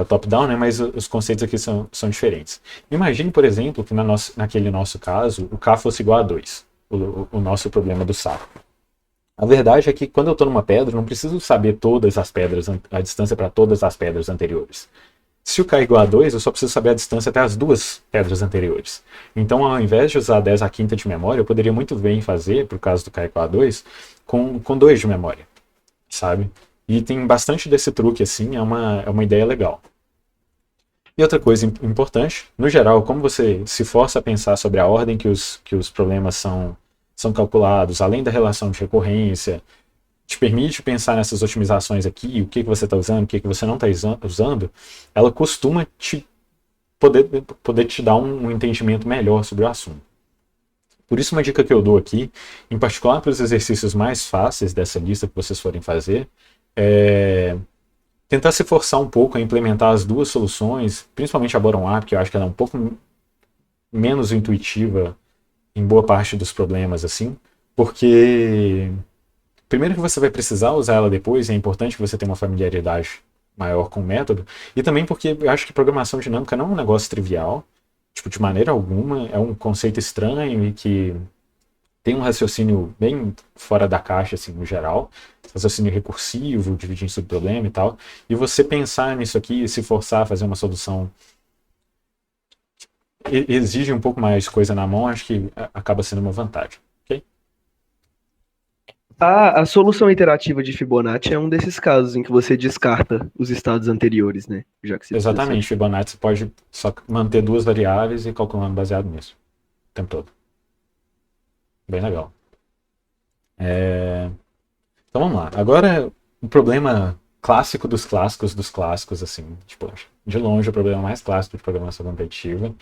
top-down, né, mas os conceitos aqui são diferentes. Imagine, por exemplo, que naquele nosso caso, o K fosse igual a 2, o nosso problema do saco. A verdade é que quando eu estou numa pedra, eu não preciso saber todas as pedras, a distância para todas as pedras anteriores. Se o K é igual a 2, eu só preciso saber a distância até as duas pedras anteriores. Então, ao invés de usar 10 a quinta de memória, eu poderia muito bem fazer, por causa do K igual a 2, com 2 de memória, sabe? E tem bastante desse truque, assim, é uma ideia legal. E outra coisa importante, no geral, como você se força a pensar sobre a ordem que os problemas são calculados, além da relação de recorrência, te permite pensar nessas otimizações aqui, o que você está usando, o que você não está usando, ela costuma poder te dar um entendimento melhor sobre o assunto. Por isso, uma dica que eu dou aqui, em particular para os exercícios mais fáceis dessa lista que vocês forem fazer, é tentar se forçar um pouco a implementar as duas soluções, principalmente a bottom-up, que eu acho que ela é um pouco menos intuitiva em boa parte dos problemas, assim, porque primeiro que você vai precisar usar ela depois, é importante que você tenha uma familiaridade maior com o método, e também porque eu acho que programação dinâmica não é um negócio trivial, tipo, de maneira alguma, é um conceito estranho e que tem um raciocínio bem fora da caixa, assim, no geral, raciocínio recursivo, dividindo subproblema e tal, e você pensar nisso aqui e se forçar a fazer uma solução exige um pouco mais coisa na mão, acho que acaba sendo uma vantagem, ok? A solução iterativa de Fibonacci é um desses casos em que você descarta os estados anteriores, né? Já que você Exatamente, Fibonacci você pode só manter duas variáveis e calculando baseado nisso o tempo todo. Bem legal. Então vamos lá. Agora, o problema clássico dos clássicos, assim, tipo, de longe o problema mais clássico de programação competitiva,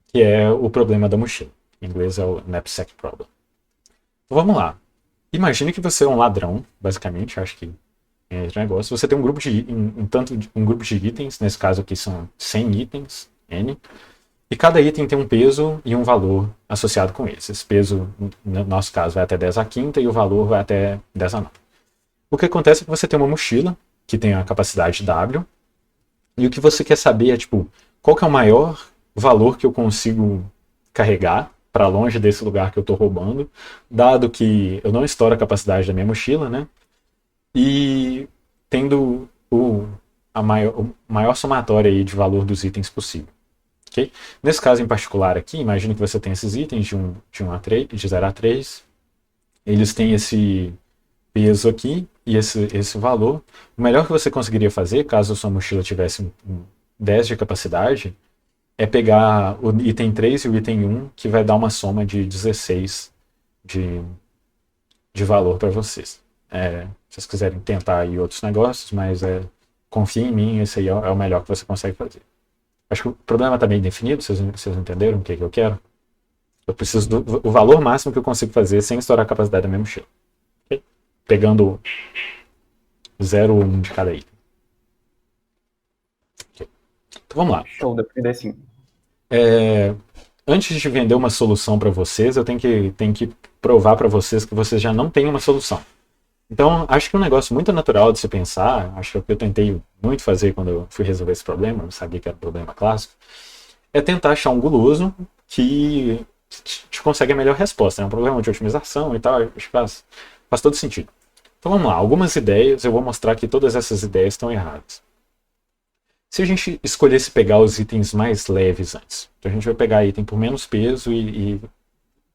que é o problema da mochila. Em inglês é o knapsack problem. Então vamos lá. Imagine que você é um ladrão, basicamente, acho que é esse negócio. Você tem um grupo de itens, nesse caso aqui são 100 itens, N, e cada item tem um peso e um valor associado com eles. Esse peso, no nosso caso, vai até 10 a quinta e o valor vai até 10 a 9. O que acontece é que você tem uma mochila que tem a capacidade W, e o que você quer saber é, tipo, qual que é o maior valor que eu consigo carregar para longe desse lugar que eu estou roubando, dado que eu não estouro a capacidade da minha mochila, né? E tendo o maior somatório aí de valor dos itens possível. Okay? Nesse caso em particular aqui, imagine que você tem esses itens de 0 a 3. Eles têm esse peso aqui e esse valor. O melhor que você conseguiria fazer, caso a sua mochila tivesse um 10 de capacidade, é pegar o item 3 e o item 1, que vai dar uma soma de 16 de valor para vocês. Se vocês quiserem tentar aí outros negócios, mas confia em mim, esse aí é o melhor que você consegue fazer. Acho que o problema está bem definido, vocês entenderam o que eu quero? Eu preciso do valor máximo que eu consigo fazer sem estourar a capacidade da minha mochila. Okay? Pegando 0 ou 1 de cada item. Okay. Então vamos lá. Show, dá pra assim. Antes de vender uma solução para vocês, eu tenho que provar para vocês que vocês já não têm uma solução. Então, acho que um negócio muito natural de se pensar, acho que é o que eu tentei muito fazer quando eu fui resolver esse problema, eu sabia que era um problema clássico, é tentar achar um guloso que te consegue a melhor resposta. É um problema de otimização e tal, acho que faz todo sentido. Então vamos lá, algumas ideias, eu vou mostrar que todas essas ideias estão erradas. Se a gente escolhesse pegar os itens mais leves antes, então a gente vai pegar item por menos peso e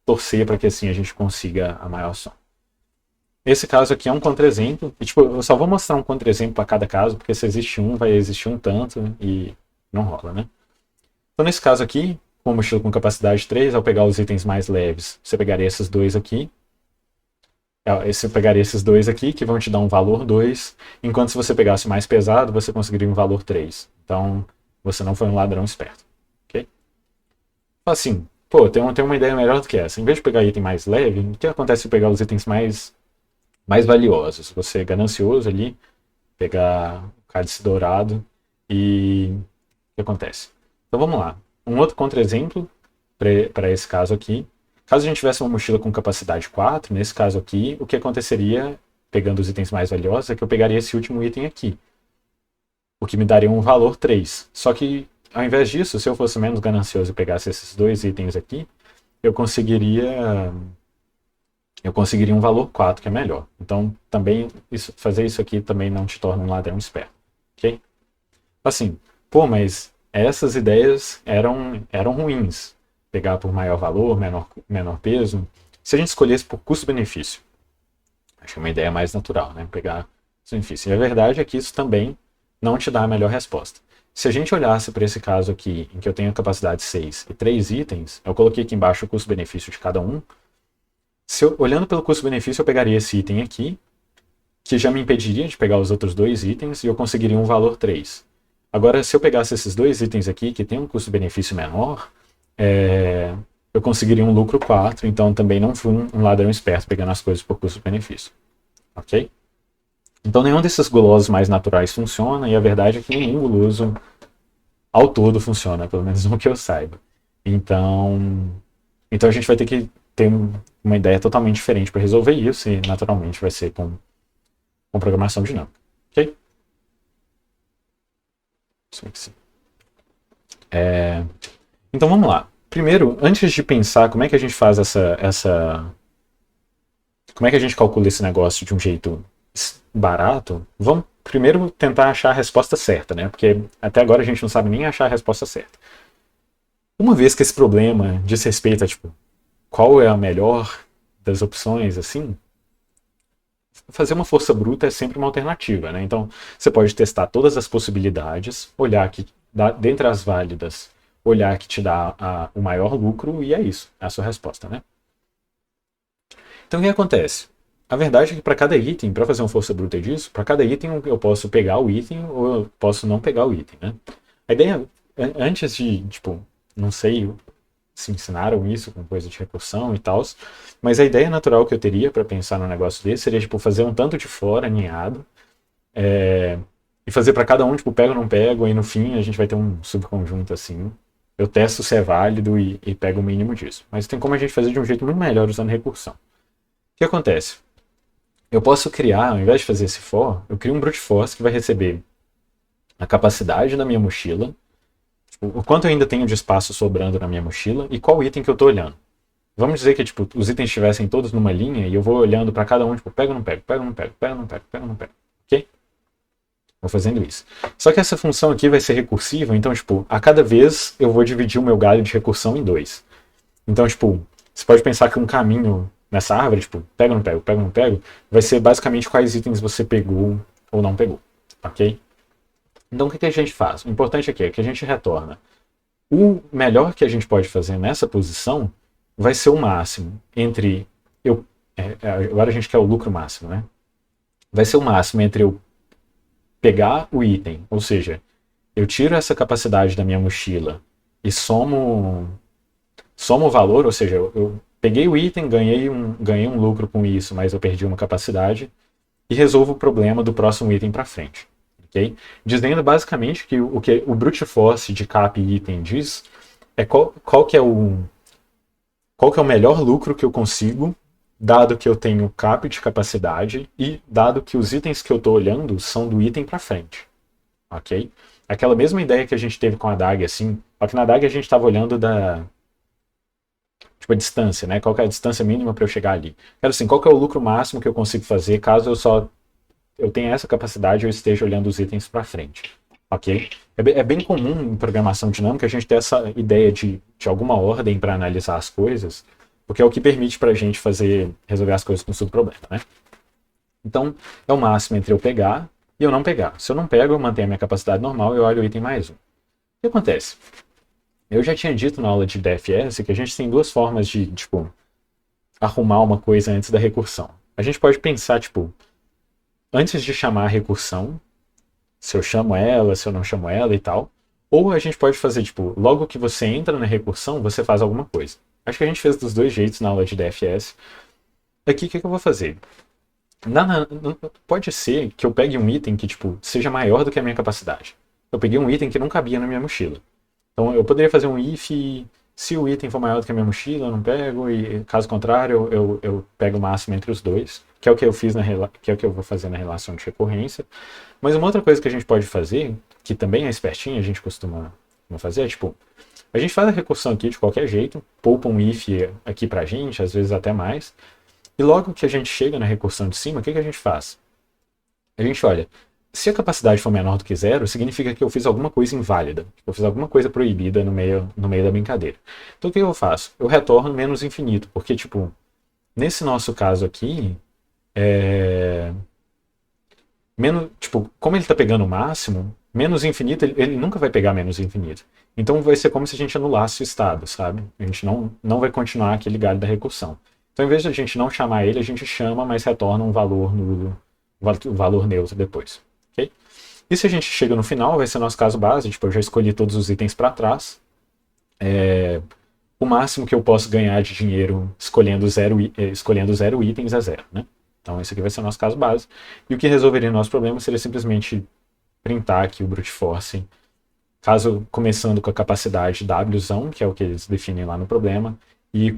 torcer para que assim a gente consiga a maior soma. Esse caso aqui é um contra-exemplo, e tipo, eu só vou mostrar um contra-exemplo para cada caso, porque se existe um, vai existir um tanto, e não rola, né? Então nesse caso aqui, com uma mochila com capacidade 3, ao pegar os itens mais leves, você pegaria esses dois aqui, você pegaria esses dois aqui, que vão te dar um valor 2, enquanto se você pegasse mais pesado, você conseguiria um valor 3. Então, você não foi um ladrão esperto. Ok? Assim, pô, tem uma ideia melhor do que essa. Em vez de pegar item mais leve, o que acontece se pegar os itens mais valiosos? Você é ganancioso ali, pegar o cálice dourado e o que acontece? Então vamos lá. Um outro contra-exemplo para esse caso aqui. Caso a gente tivesse uma mochila com capacidade 4, nesse caso aqui, o que aconteceria, pegando os itens mais valiosos, é que eu pegaria esse último item aqui, o que me daria um valor 3. Só que, ao invés disso, se eu fosse menos ganancioso e pegasse esses dois itens aqui, eu conseguiria um valor 4, que é melhor. Então, também, fazer isso aqui também não te torna um ladrão esperto. Ok? Assim, pô, mas essas ideias eram ruins. Pegar por maior valor, menor peso. Se a gente escolhesse por custo-benefício, acho que é uma ideia mais natural, né? Pegar custo-benefício. E a verdade é que isso também não te dá a melhor resposta. Se a gente olhasse para esse caso aqui, em que eu tenho a capacidade 6 e 3 itens, eu coloquei aqui embaixo o custo-benefício de cada um. Olhando pelo custo-benefício, eu pegaria esse item aqui, que já me impediria de pegar os outros dois itens, e eu conseguiria um valor 3. Agora, se eu pegasse esses dois itens aqui, que tem um custo-benefício menor, eu conseguiria um lucro 4, então também não fui um ladrão esperto pegando as coisas por custo-benefício. Ok? Então nenhum desses gulosos mais naturais funciona, e a verdade é que nenhum guloso ao todo funciona, pelo menos no que eu saiba. Então a gente vai ter que ter uma ideia totalmente diferente para resolver isso, e naturalmente vai ser com programação dinâmica. Ok? Então vamos lá. Primeiro, antes de pensar como é que a gente faz como é que a gente calcula esse negócio de um jeito barato, vamos primeiro tentar achar a resposta certa, né? Porque até agora a gente não sabe nem achar a resposta certa. Uma vez que esse problema diz respeito a, tipo, qual é a melhor das opções, assim, fazer uma força bruta é sempre uma alternativa, né? Então, você pode testar todas as possibilidades, olhar que, dentre as válidas, olhar que te dá o maior lucro, e é isso, é a sua resposta, né? Então o que acontece? A verdade é que para cada item, para fazer uma força bruta disso, para cada item eu posso pegar o item ou eu posso não pegar o item, né? A ideia, antes de, tipo, não sei se ensinaram isso com coisa de recursão e tal, mas a ideia natural que eu teria para pensar num negócio desse seria, tipo, fazer um tanto de for aninhado, e fazer para cada um, tipo, pego ou não pego, aí no fim a gente vai ter um subconjunto assim. Eu testo se é válido e pego o mínimo disso. Mas tem como a gente fazer de um jeito muito melhor usando recursão. O que acontece? eu posso criar, ao invés de fazer esse for, eu crio um brute force que vai receber a capacidade da minha mochila, tipo, o quanto eu ainda tenho de espaço sobrando na minha mochila e qual item que eu estou olhando. Vamos dizer que tipo, os itens estivessem todos numa linha e eu vou olhando para cada um, tipo, pego ou não pego, pego ou não pego, pego ou não pego, pego ou não pego. Ok? Vou fazendo isso. Só que essa função aqui vai ser recursiva, então, tipo, a cada vez eu vou dividir o meu galho de recursão em dois. Então, tipo, você pode pensar que um caminho nessa árvore, tipo, pega ou não pego, pega ou não pego, vai ser basicamente quais itens você pegou ou não pegou. Ok? Então, o que a gente faz? O importante aqui é que a gente retorna. O melhor que a gente pode fazer nessa posição vai ser o máximo entre agora a gente quer o lucro máximo, né? Vai ser o máximo entre eu pegar o item, ou seja, eu tiro essa capacidade da minha mochila e somo o valor, ou seja, eu peguei o item, ganhei um lucro com isso, mas eu perdi uma capacidade, e resolvo o problema do próximo item para frente. Okay? Dizendo basicamente que o que o brute force de cap e item diz é qual que é o melhor lucro que eu consigo, dado que eu tenho cap de capacidade e dado que os itens que eu estou olhando são do item para frente. Ok? Aquela mesma ideia que a gente teve com a DAG, assim, só que na DAG a gente estava olhando tipo, a distância, né? Qual que é a distância mínima para eu chegar ali. Quero assim, qual que é o lucro máximo que eu consigo fazer caso eu tenha essa capacidade e eu esteja olhando os itens para frente. Ok? É bem comum em programação dinâmica a gente ter essa ideia de alguma ordem para analisar as coisas, porque é o que permite para a gente resolver as coisas com o problema, né? Então, é o máximo entre eu pegar e eu não pegar. Se eu não pego, eu mantenho a minha capacidade normal e eu olho o item mais um. O que acontece? Eu já tinha dito na aula de DFS que a gente tem duas formas de, tipo, arrumar uma coisa antes da recursão. A gente pode pensar, tipo, antes de chamar a recursão, se eu chamo ela, se eu não chamo ela e tal. Ou a gente pode fazer, tipo, logo que você entra na recursão, você faz alguma coisa. Acho que a gente fez dos dois jeitos na aula de DFS. Aqui, o que eu vou fazer? Pode ser que eu pegue um item que, tipo, seja maior do que a minha capacidade. Eu peguei um item que não cabia na minha mochila. Então eu poderia fazer um if, se o item for maior do que a minha mochila, eu não pego, e caso contrário, eu pego o máximo entre os dois, que é o que eu fiz que é o que eu vou fazer na relação de recorrência. Mas uma outra coisa que a gente pode fazer, que também é espertinho, a gente costuma fazer, é tipo, a gente faz a recursão aqui de qualquer jeito, poupa um if aqui pra gente, às vezes até mais, e logo que a gente chega na recursão de cima, o que a gente faz? A gente olha, se a capacidade for menor do que zero, significa que eu fiz alguma coisa inválida. Eu fiz alguma coisa proibida no meio da brincadeira. Então o que eu faço? Eu retorno menos infinito, porque, tipo, nesse nosso caso aqui, tipo, como ele está pegando o máximo, menos infinito, ele nunca vai pegar menos infinito. Então vai ser como se a gente anulasse o estado, sabe? A gente não vai continuar aquele galho da recursão. Então, em vez de a gente não chamar ele, a gente chama, mas retorna um valor nulo, valor neutro depois. Okay? E se a gente chega no final, vai ser nosso caso base, tipo, eu já escolhi todos os itens para trás. O máximo que eu posso ganhar de dinheiro escolhendo zero itens é zero, né? Então esse aqui vai ser o nosso caso base. E o que resolveria o nosso problema seria simplesmente printar aqui o brute force, caso começando com a capacidade Wzão, que é o que eles definem lá no problema, e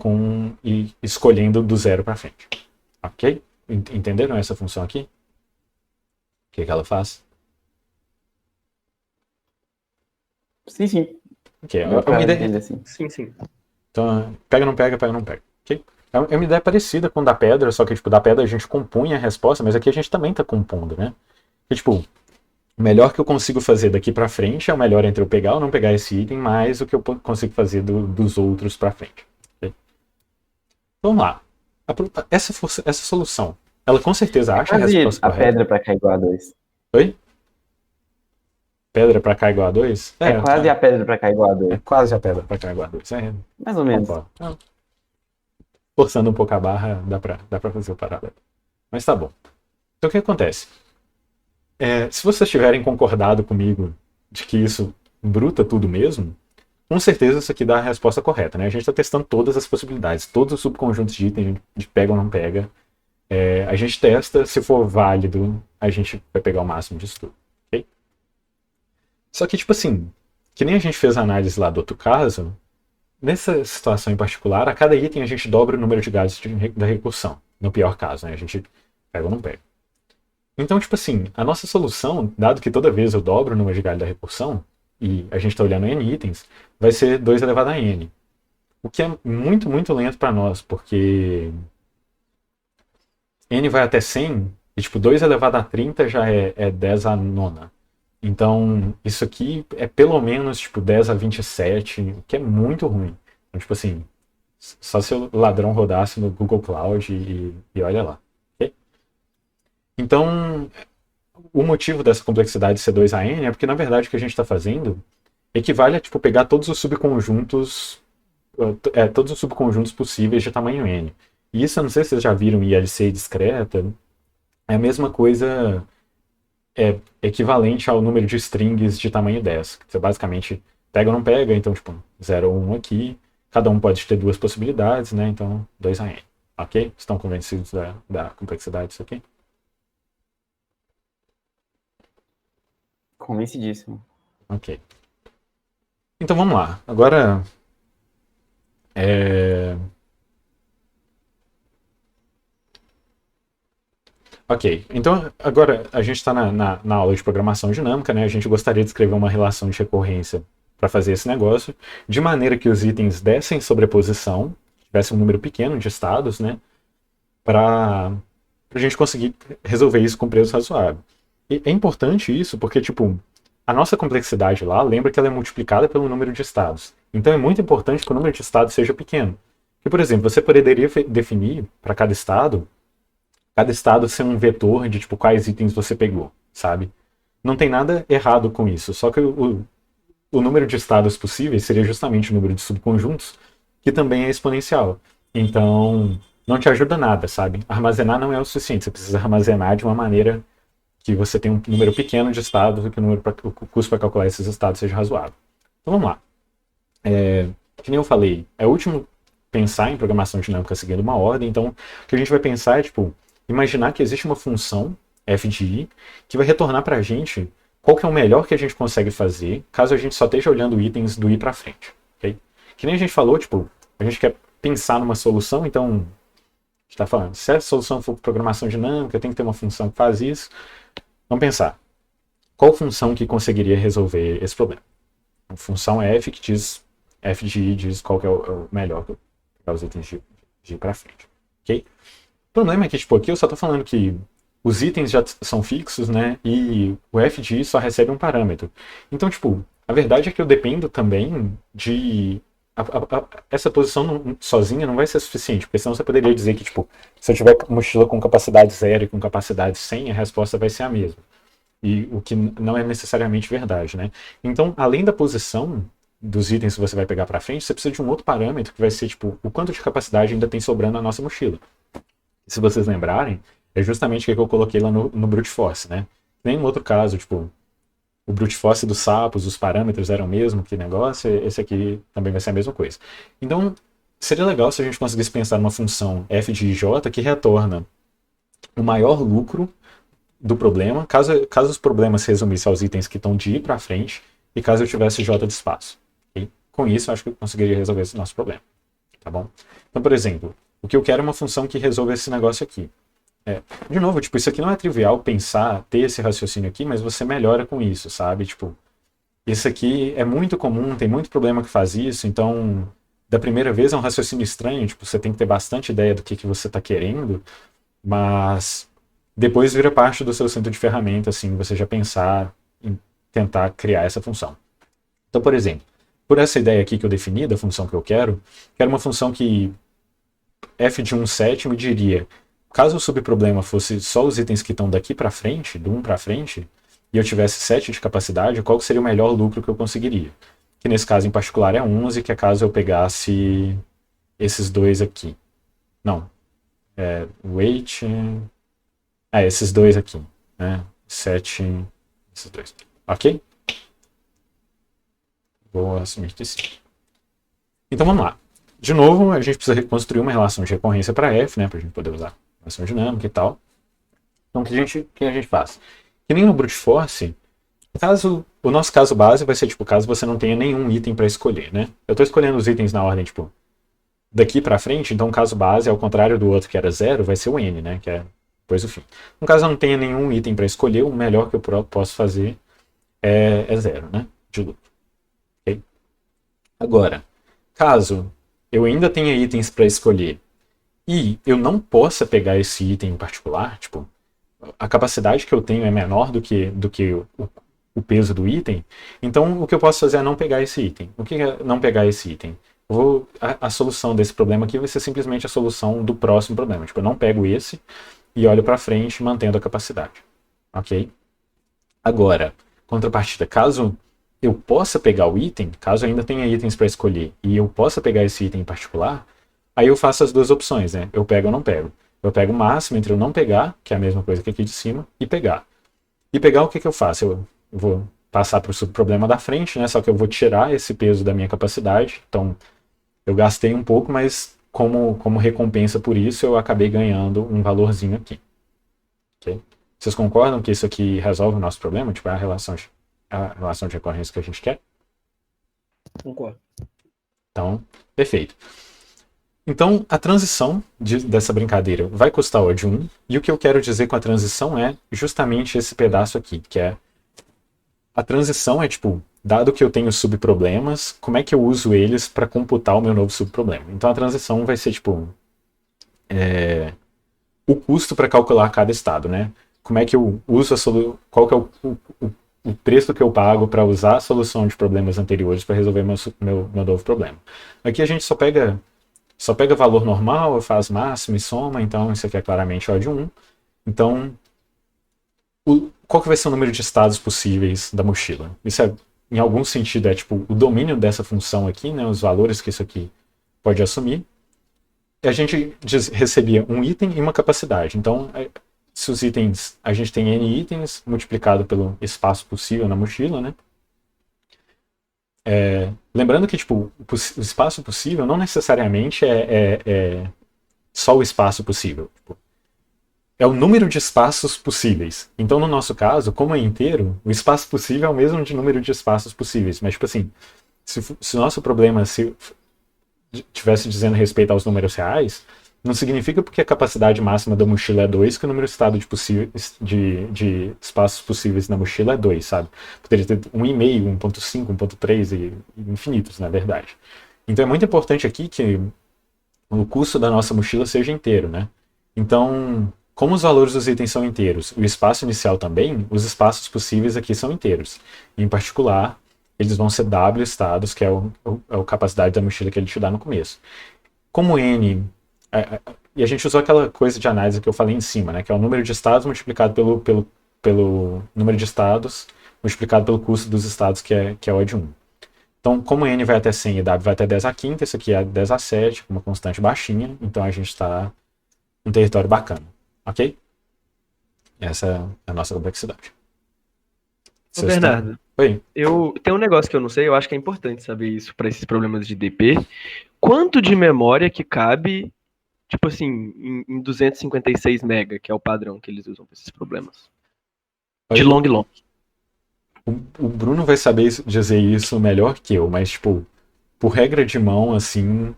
escolhendo do zero para frente. Ok? Entenderam essa função aqui? O que ela faz? Sim. Okay. É uma ideia... Sim. Então, pega, não pega, pega, não pega. Okay? É uma ideia parecida com o da pedra, só que, tipo, da pedra a gente compunha a resposta, mas aqui a gente também está compondo, né? E, tipo, o melhor que eu consigo fazer daqui para frente é o melhor entre eu pegar ou não pegar esse item, mais o que eu consigo fazer dos outros para frente. Okay? Vamos lá. Essa solução, ela com certeza acha a resposta correta. A pedra para K igual a 2. Oi? Pedra para K igual a 2? É quase a pedra para K igual a 2. É quase a pedra para K igual a 2. Mais ou menos. Forçando um pouco a barra, dá pra fazer o paralelo. Mas tá bom. Então o que acontece? Se vocês tiverem concordado comigo de que isso bruta tudo mesmo, com certeza isso aqui dá a resposta correta, né? A gente está testando todas as possibilidades, todos os subconjuntos de itens, a gente pega ou não pega. A gente testa, se for válido, a gente vai pegar o máximo disso tudo. Okay? Só que, tipo assim, que nem a gente fez a análise lá do outro caso, nessa situação em particular, a cada item a gente dobra o número de galhos da recursão, no pior caso, né? A gente Pego ou não pego? Então, tipo assim, a nossa solução, dado que toda vez eu dobro o número de galho da recursão, e a gente está olhando n itens, vai ser 2 elevado a n. O que é muito, muito lento para nós, porque n vai até 100, e tipo, 2 elevado a 30 já é 10 a nona. Então, isso aqui é pelo menos tipo 10 a 27, o que é muito ruim. Então, tipo assim, só se o ladrão rodasse no Google Cloud e olha lá. Okay? Então, o motivo dessa complexidade ser 2 a n é porque, na verdade, o que a gente está fazendo equivale a tipo, pegar todos os subconjuntos possíveis de tamanho n. E isso, eu não sei se vocês já viram em ILC discreta, é a mesma coisa, é equivalente ao número de strings de tamanho 10. Você basicamente pega ou não pega, então tipo 0 ou 1 aqui, cada um pode ter duas possibilidades, né? Então 2 a n. Ok? Estão convencidos da complexidade disso aqui? Convencidíssimo. Ok. Então vamos lá. Agora Ok, então agora a gente está na aula de programação dinâmica, né? A gente gostaria de escrever uma relação de recorrência para fazer esse negócio, de maneira que os itens dessem sobreposição, tivesse um número pequeno de estados, né? Para a gente conseguir resolver isso com preço razoável. E é importante isso porque, tipo, a nossa complexidade lá, lembra que ela é multiplicada pelo número de estados. Então é muito importante que o número de estados seja pequeno. Que, por exemplo, você poderia definir para cada estado ser um vetor de tipo quais itens você pegou, sabe? Não tem nada errado com isso, só que o número de estados possíveis seria justamente o número de subconjuntos, que também é exponencial. Então, não te ajuda nada, sabe? Armazenar não é o suficiente, você precisa armazenar de uma maneira que você tem um número pequeno de estados e que o custo para calcular esses estados seja razoável. Então vamos lá. Que nem eu falei, é útil pensar em programação dinâmica seguindo uma ordem, então o que a gente vai pensar é tipo imaginar que existe uma função f de i que vai retornar para a gente qual que é o melhor que a gente consegue fazer caso a gente só esteja olhando itens do i para frente. Okay? Que nem a gente falou, tipo, a gente quer pensar numa solução, então a gente está falando, se a solução for programação dinâmica, tem que ter uma função que faz isso. Vamos pensar, qual função que conseguiria resolver esse problema? A função f que diz, f de i diz qual que é o melhor para os itens de i para frente. Ok? O problema é que, tipo, aqui eu só estou falando que os itens já são fixos, né? E o f de i só recebe um parâmetro. Então, tipo, a verdade é que eu dependo também de... essa posição sozinha não vai ser suficiente, porque senão você poderia dizer que, tipo, se eu tiver mochila com capacidade 0 e com capacidade 100, a resposta vai ser a mesma. E o que não é necessariamente verdade, né? Então, além da posição dos itens que você vai pegar para frente, você precisa de um outro parâmetro que vai ser, tipo, o quanto de capacidade ainda tem sobrando na nossa mochila. Se vocês lembrarem, é justamente o que eu coloquei lá no Brute Force, né? Nem no outro caso, tipo, o Brute Force dos sapos, os parâmetros eram o mesmo, que negócio, esse aqui também vai ser a mesma coisa. Então, seria legal se a gente conseguisse pensar numa função f de j que retorna o maior lucro do problema, caso os problemas se resumissem aos itens que estão de i para frente, e caso eu tivesse j de espaço. Okay? Com isso, eu acho que eu conseguiria resolver esse nosso problema. Tá bom? Então, por exemplo, o que eu quero é uma função que resolva esse negócio aqui. De novo, tipo, isso aqui não é trivial pensar, ter esse raciocínio aqui, mas você melhora com isso, sabe? Tipo, isso aqui é muito comum, tem muito problema que faz isso, então, da primeira vez é um raciocínio estranho, tipo, você tem que ter bastante ideia do que você está querendo, mas depois vira parte do seu centro de ferramenta, assim, você já pensar em tentar criar essa função. Então, por exemplo, por essa ideia aqui que eu defini, da função que eu quero uma função que f de 1/7 me diria, caso o subproblema fosse só os itens que estão daqui para frente, do 1 para frente, e eu tivesse 7 de capacidade, qual seria o melhor lucro que eu conseguiria? Que nesse caso em particular é 11, que é caso eu pegasse esses dois aqui. Não. Weight... esses dois aqui. Né? 7... Esses dois. Ok? Vou assumir que sim. Então vamos lá. De novo, a gente precisa reconstruir uma relação de recorrência para f, né, para a gente poder usar relação dinâmica e tal. Então, o que a gente faz? Que nem no Brute Force, o nosso caso base vai ser, tipo, caso você não tenha nenhum item para escolher, né? Eu estou escolhendo os itens na ordem, tipo, daqui para frente, então o caso base, ao contrário do outro que era 0, vai ser o n, né, que é depois do fim. No caso eu não tenha nenhum item para escolher, o melhor que eu posso fazer é 0, né? De lucro. Okay? Agora, caso eu ainda tenha itens para escolher e eu não possa pegar esse item em particular, tipo, a capacidade que eu tenho é menor do que o peso do item, então o que eu posso fazer é não pegar esse item. O que é não pegar esse item? A solução desse problema aqui vai ser simplesmente a solução do próximo problema. Tipo, eu não pego esse e olho para frente mantendo a capacidade. Ok? Agora, contrapartida, caso eu possa pegar o item, caso eu ainda tenha itens para escolher e eu possa pegar esse item em particular, aí eu faço as duas opções, né? Eu pego ou não pego. Eu pego o máximo entre eu não pegar, que é a mesma coisa que aqui de cima, e pegar. E pegar, o que eu faço? Eu vou passar para o subproblema da frente, né? Só que eu vou tirar esse peso da minha capacidade. Então, eu gastei um pouco, mas como recompensa por isso, eu acabei ganhando um valorzinho aqui. Okay? Vocês concordam que isso aqui resolve o nosso problema? Tipo, é a relação de recorrência que a gente quer? Concordo. Então, perfeito. Então, a transição dessa brincadeira vai custar O de 1, e o que eu quero dizer com a transição é justamente esse pedaço aqui, que é a transição é tipo, dado que eu tenho subproblemas, como é que eu uso eles para computar o meu novo subproblema? Então a transição vai ser tipo o custo para calcular cada estado, né? Como é que eu uso qual que é o preço que eu pago para usar a solução de problemas anteriores para resolver meu novo problema? Aqui a gente só pega valor normal, faz máximo e soma, então isso aqui é claramente O de 1. Então, qual que vai ser o número de estados possíveis da mochila? Isso é, em algum sentido, é tipo o domínio dessa função aqui, né, os valores que isso aqui pode assumir. E a gente recebia um item e uma capacidade. Então, se os itens, a gente tem n itens multiplicado pelo espaço possível na mochila, né? Lembrando que tipo, o espaço possível não necessariamente é só o espaço possível. Tipo, é o número de espaços possíveis. Então, no nosso caso, como é inteiro, o espaço possível é o mesmo de número de espaços possíveis. Mas, tipo assim, se o nosso problema tivesse dizendo respeito aos números reais, não significa porque a capacidade máxima da mochila é 2 que o número estado de espaços possíveis na mochila é 2, sabe? Poderia ter 1,5, 1,5, 1,3 e infinitos, na verdade. Então, é muito importante aqui que o custo da nossa mochila seja inteiro, né? Então, como os valores dos itens são inteiros, o espaço inicial também, os espaços possíveis aqui são inteiros. Em particular, eles vão ser W estados, que é a capacidade da mochila que ele te dá no começo. Como N, e a gente usou aquela coisa de análise que eu falei em cima, né, que é o número de estados multiplicado pelo número de estados multiplicado pelo custo dos estados, que é O de 1. Então, como N vai até 100 e W vai até 10 a quinta, isso aqui é 10 a 7, uma constante baixinha, então a gente está num território bacana, ok? Essa é a nossa complexidade. Ô, Bernardo, Oi. eu tenho um negócio que eu não sei, eu acho que é importante saber isso para esses problemas de DP. Quanto de memória que cabe, tipo assim, em 256 MB, que é o padrão que eles usam para esses problemas? De long long. O Bruno vai saber dizer isso melhor que eu, mas, tipo, por regra de mão, assim,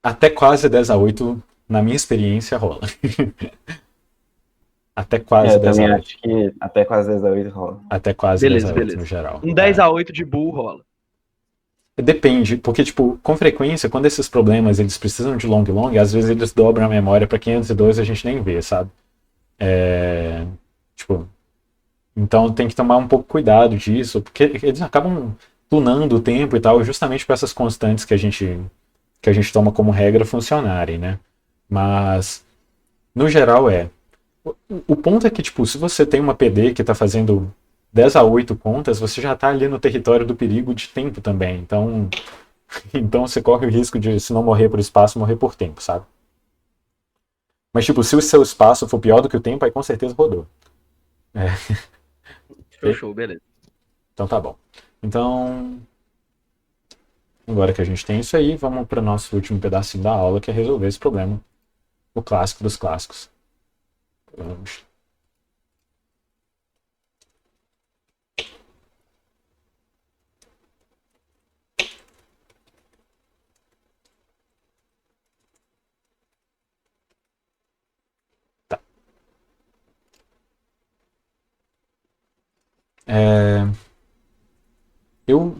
até quase 10 a 8, na minha experiência, rola. Até quase Eu 10 a também 8. acho que até quase 10 a 8 rola. Até quase 10 Beleza, a 8 no beleza. geral. Um 10 a 8 de bull rola. Depende, porque, tipo, com frequência, quando esses problemas eles precisam de long long, às vezes eles dobram a memória para 512 e a gente nem vê, sabe? Tipo, então tem que tomar um pouco cuidado disso, porque eles acabam tunando o tempo e tal, justamente para essas constantes que a gente toma como regra funcionarem, né? Mas, no geral, o ponto é que, tipo, se você tem uma PD que está fazendo 10 a 8 contas, você já está ali no território do perigo de tempo também. Então você corre o risco de, se não morrer por espaço, morrer por tempo, sabe? Mas, tipo, se o seu espaço for pior do que o tempo, aí com certeza rodou. Show, beleza. Então tá bom. Então, agora que a gente tem isso aí, vamos para o nosso último pedacinho da aula, que é resolver esse problema. O clássico dos clássicos. Vamos.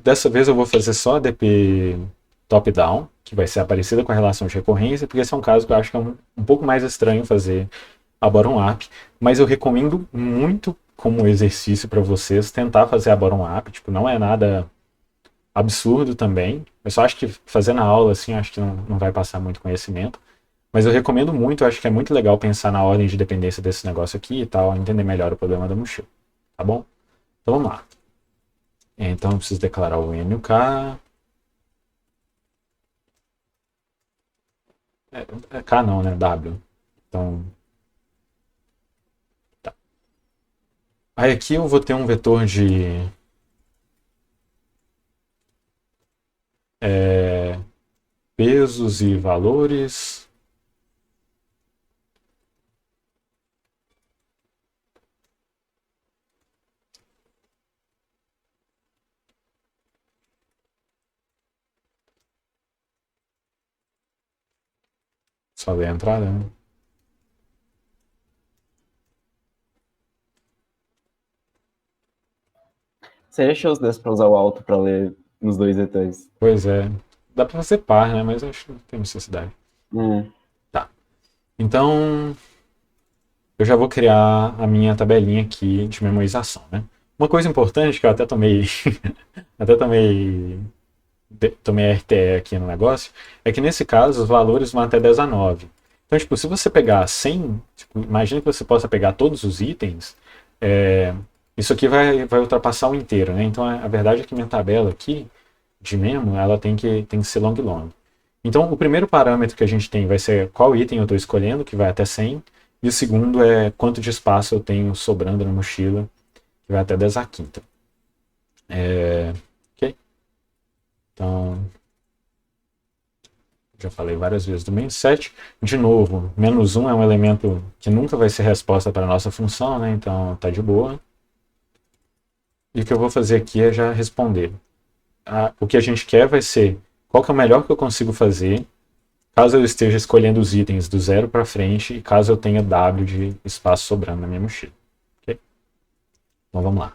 Dessa vez eu vou fazer só a DP top-down, que vai ser a parecida com a relação de recorrência, porque esse é um caso que eu acho que é um pouco mais estranho fazer a bottom-up, mas eu recomendo muito como exercício para vocês tentar fazer a bottom-up, tipo, não é nada absurdo também, eu só acho que fazer na aula, assim, acho que não vai passar muito conhecimento, mas eu recomendo muito, eu acho que é muito legal pensar na ordem de dependência desse negócio aqui e tal, entender melhor o problema da mochila, tá bom? Então vamos lá. Então eu preciso declarar o NK. K não, né? W. Então. Tá. Aí aqui eu vou ter um vetor de. Pesos e valores. Só ler a entrada, né? Você achou os dedos pra usar o alto pra ler nos dois vetores? Pois é. Dá pra fazer par, né? Mas eu acho que não tem necessidade. Tá. Então. Eu já vou criar a minha tabelinha aqui de memorização, né? Uma coisa importante que eu até tomei. até tomei RTE aqui no negócio, é que nesse caso os valores vão até 10 a 9. Então, tipo, se você pegar 100, tipo, imagina que você possa pegar todos os itens, isso aqui vai ultrapassar o inteiro, né? Então, a verdade é que minha tabela aqui, de memo, ela tem que ser long long. Então, o primeiro parâmetro que a gente tem vai ser qual item eu estou escolhendo, que vai até 100, e o segundo é quanto de espaço eu tenho sobrando na mochila, que vai até 10 a quinta. Ok? Então, já falei várias vezes do main set. De novo, menos 1 é um elemento que nunca vai ser resposta para a nossa função, né? Então tá de boa. E o que eu vou fazer aqui é já responder. O que a gente quer vai ser qual que é o melhor que eu consigo fazer caso eu esteja escolhendo os itens do 0 para frente e caso eu tenha W de espaço sobrando na minha mochila. Okay? Então vamos lá.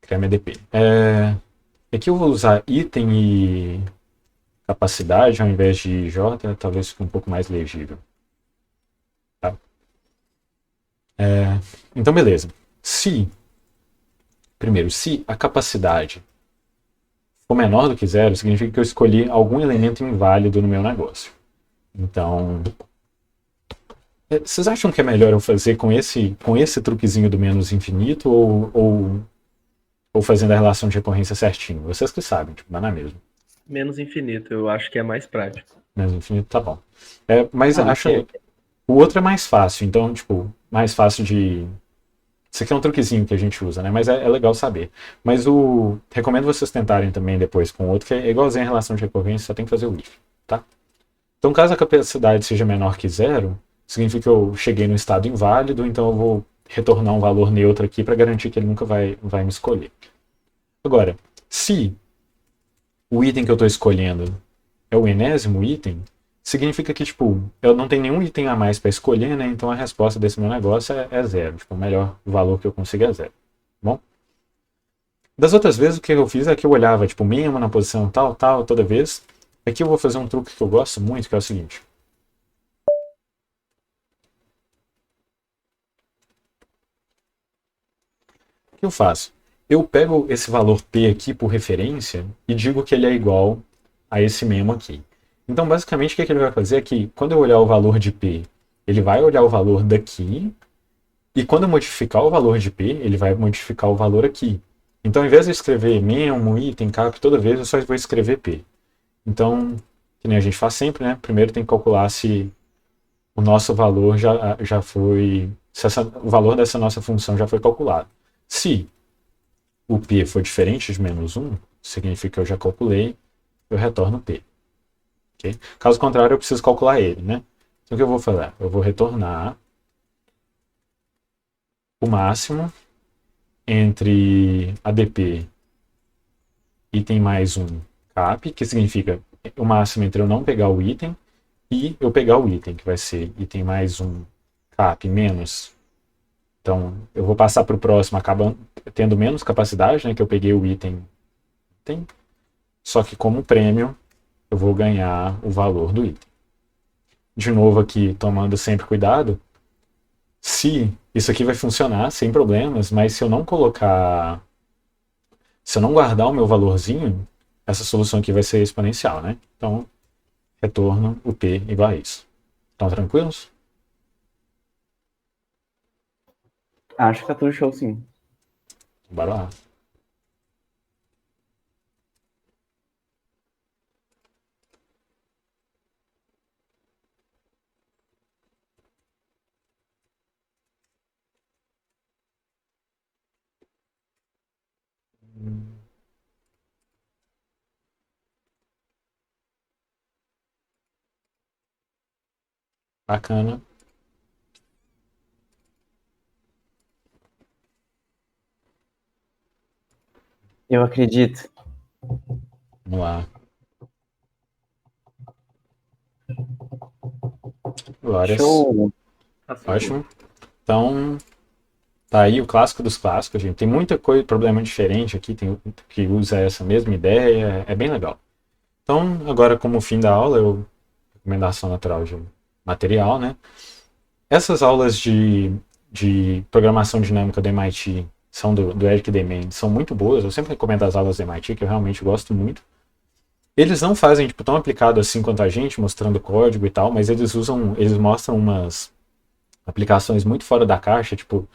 Criar minha DP. Aqui eu vou usar item e capacidade ao invés de J, talvez fique um pouco mais legível. Tá? Então, beleza. Primeiro, se a capacidade for menor do que 0, significa que eu escolhi algum elemento inválido no meu negócio. Então, vocês acham que é melhor eu fazer com esse truquezinho do menos infinito ou fazendo a relação de recorrência certinho? Vocês que sabem, tipo, dá na mesma. Menos infinito, eu acho que é mais prático. Menos infinito, tá bom. Mas acho o outro é mais fácil, então, tipo, mais fácil de... Isso aqui é um truquezinho que a gente usa, né? Mas é legal saber. Mas recomendo vocês tentarem também depois com o outro, que é igualzinho a relação de recorrência, só tem que fazer o if, tá? Então, caso a capacidade seja menor que 0, significa que eu cheguei no estado inválido, então eu vou retornar um valor neutro aqui para garantir que ele nunca vai me escolher. Agora, se o item que eu estou escolhendo é o enésimo item, significa que, tipo, eu não tenho nenhum item a mais para escolher, né? Então a resposta desse meu negócio é 0. Tipo, o melhor valor que eu consigo é 0. Bom? Das outras vezes, o que eu fiz é que eu olhava, tipo, mínimo na posição tal, toda vez. Aqui eu vou fazer um truque que eu gosto muito, que é o seguinte. O que eu faço? Eu pego esse valor P aqui por referência e digo que ele é igual a esse memo aqui. Então, basicamente, o que ele vai fazer é que, quando eu olhar o valor de P, ele vai olhar o valor daqui, e quando eu modificar o valor de P, ele vai modificar o valor aqui. Então, ao invés de escrever memo, item, cap, toda vez eu só vou escrever P. Então, que nem a gente faz sempre, né? Primeiro tem que calcular se o nosso valor já foi... Se o valor dessa nossa função já foi calculado. Se o P for diferente de menos 1, significa que eu já calculei, eu retorno P. Okay? Caso contrário, eu preciso calcular ele, né? Então o que eu vou fazer? Eu vou retornar o máximo entre ADP item mais um cap, que significa o máximo entre eu não pegar o item e eu pegar o item, que vai ser item mais um cap menos Então, eu vou passar para o próximo, acabando tendo menos capacidade, né? Que eu peguei o item. Só que como prêmio, eu vou ganhar o valor do item. De novo aqui, tomando sempre cuidado. Se isso aqui vai funcionar sem problemas, mas se eu não colocar. Se eu não guardar o meu valorzinho, essa solução aqui vai ser exponencial, né? Então, retorno o P igual a isso. Estão tranquilos? Acho que tá tudo show, sim. Bora lá. Bacana. Eu acredito. Vamos lá. Glórias. Show! Ótimo. Então, tá aí o clássico dos clássicos, gente. Tem muita coisa, problema diferente aqui, tem que usa essa mesma ideia, é bem legal. Então, agora como fim da aula, recomendação natural de material, né? Essas aulas de programação dinâmica do MIT são do Eric Deman, são muito boas. Eu sempre recomendo as aulas do MIT, que eu realmente gosto muito. Eles não fazem tipo, tão aplicado assim quanto a gente, mostrando código e tal, mas eles mostram umas aplicações muito fora da caixa, tipo,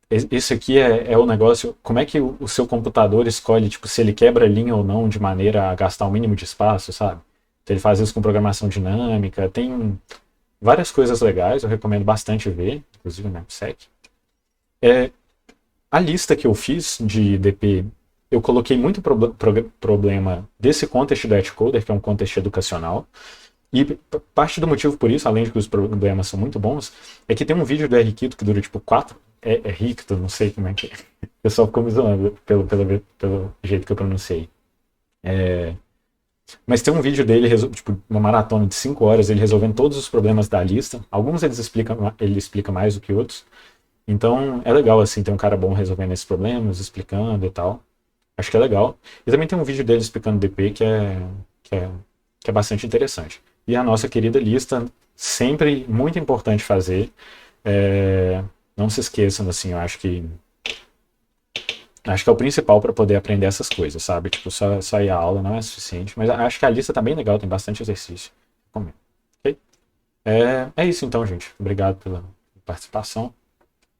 esse aqui é o negócio, como é que o seu computador escolhe, tipo, se ele quebra a linha ou não, de maneira a gastar o mínimo de espaço, sabe? Então ele faz isso com programação dinâmica, tem várias coisas legais, eu recomendo bastante ver, inclusive no AppSec. A lista que eu fiz de DP, eu coloquei muito problema desse contest do Etcoder, que é um contest educacional. E parte do motivo por isso, além de que os problemas são muito bons, é que tem um vídeo do R. Kito que dura tipo 4. É Ricto, não sei como é que é. O pessoal ficou me zoando pelo jeito que eu pronunciei. Mas tem um vídeo dele, tipo, uma maratona de 5 horas, ele resolvendo todos os problemas da lista. Alguns ele explica mais do que outros. Então é legal, assim, ter um cara bom resolvendo esses problemas, explicando e tal. Acho que é legal. E também tem um vídeo dele explicando DP que é, que é bastante interessante. E a nossa querida lista, sempre muito importante fazer. Não se esqueçam, assim, eu acho que é o principal para poder aprender essas coisas, sabe? Tipo, só ir à aula não é suficiente. Mas acho que a lista tá bem legal, tem bastante exercício. Recomendo. Ok? É isso então, gente. Obrigado pela participação.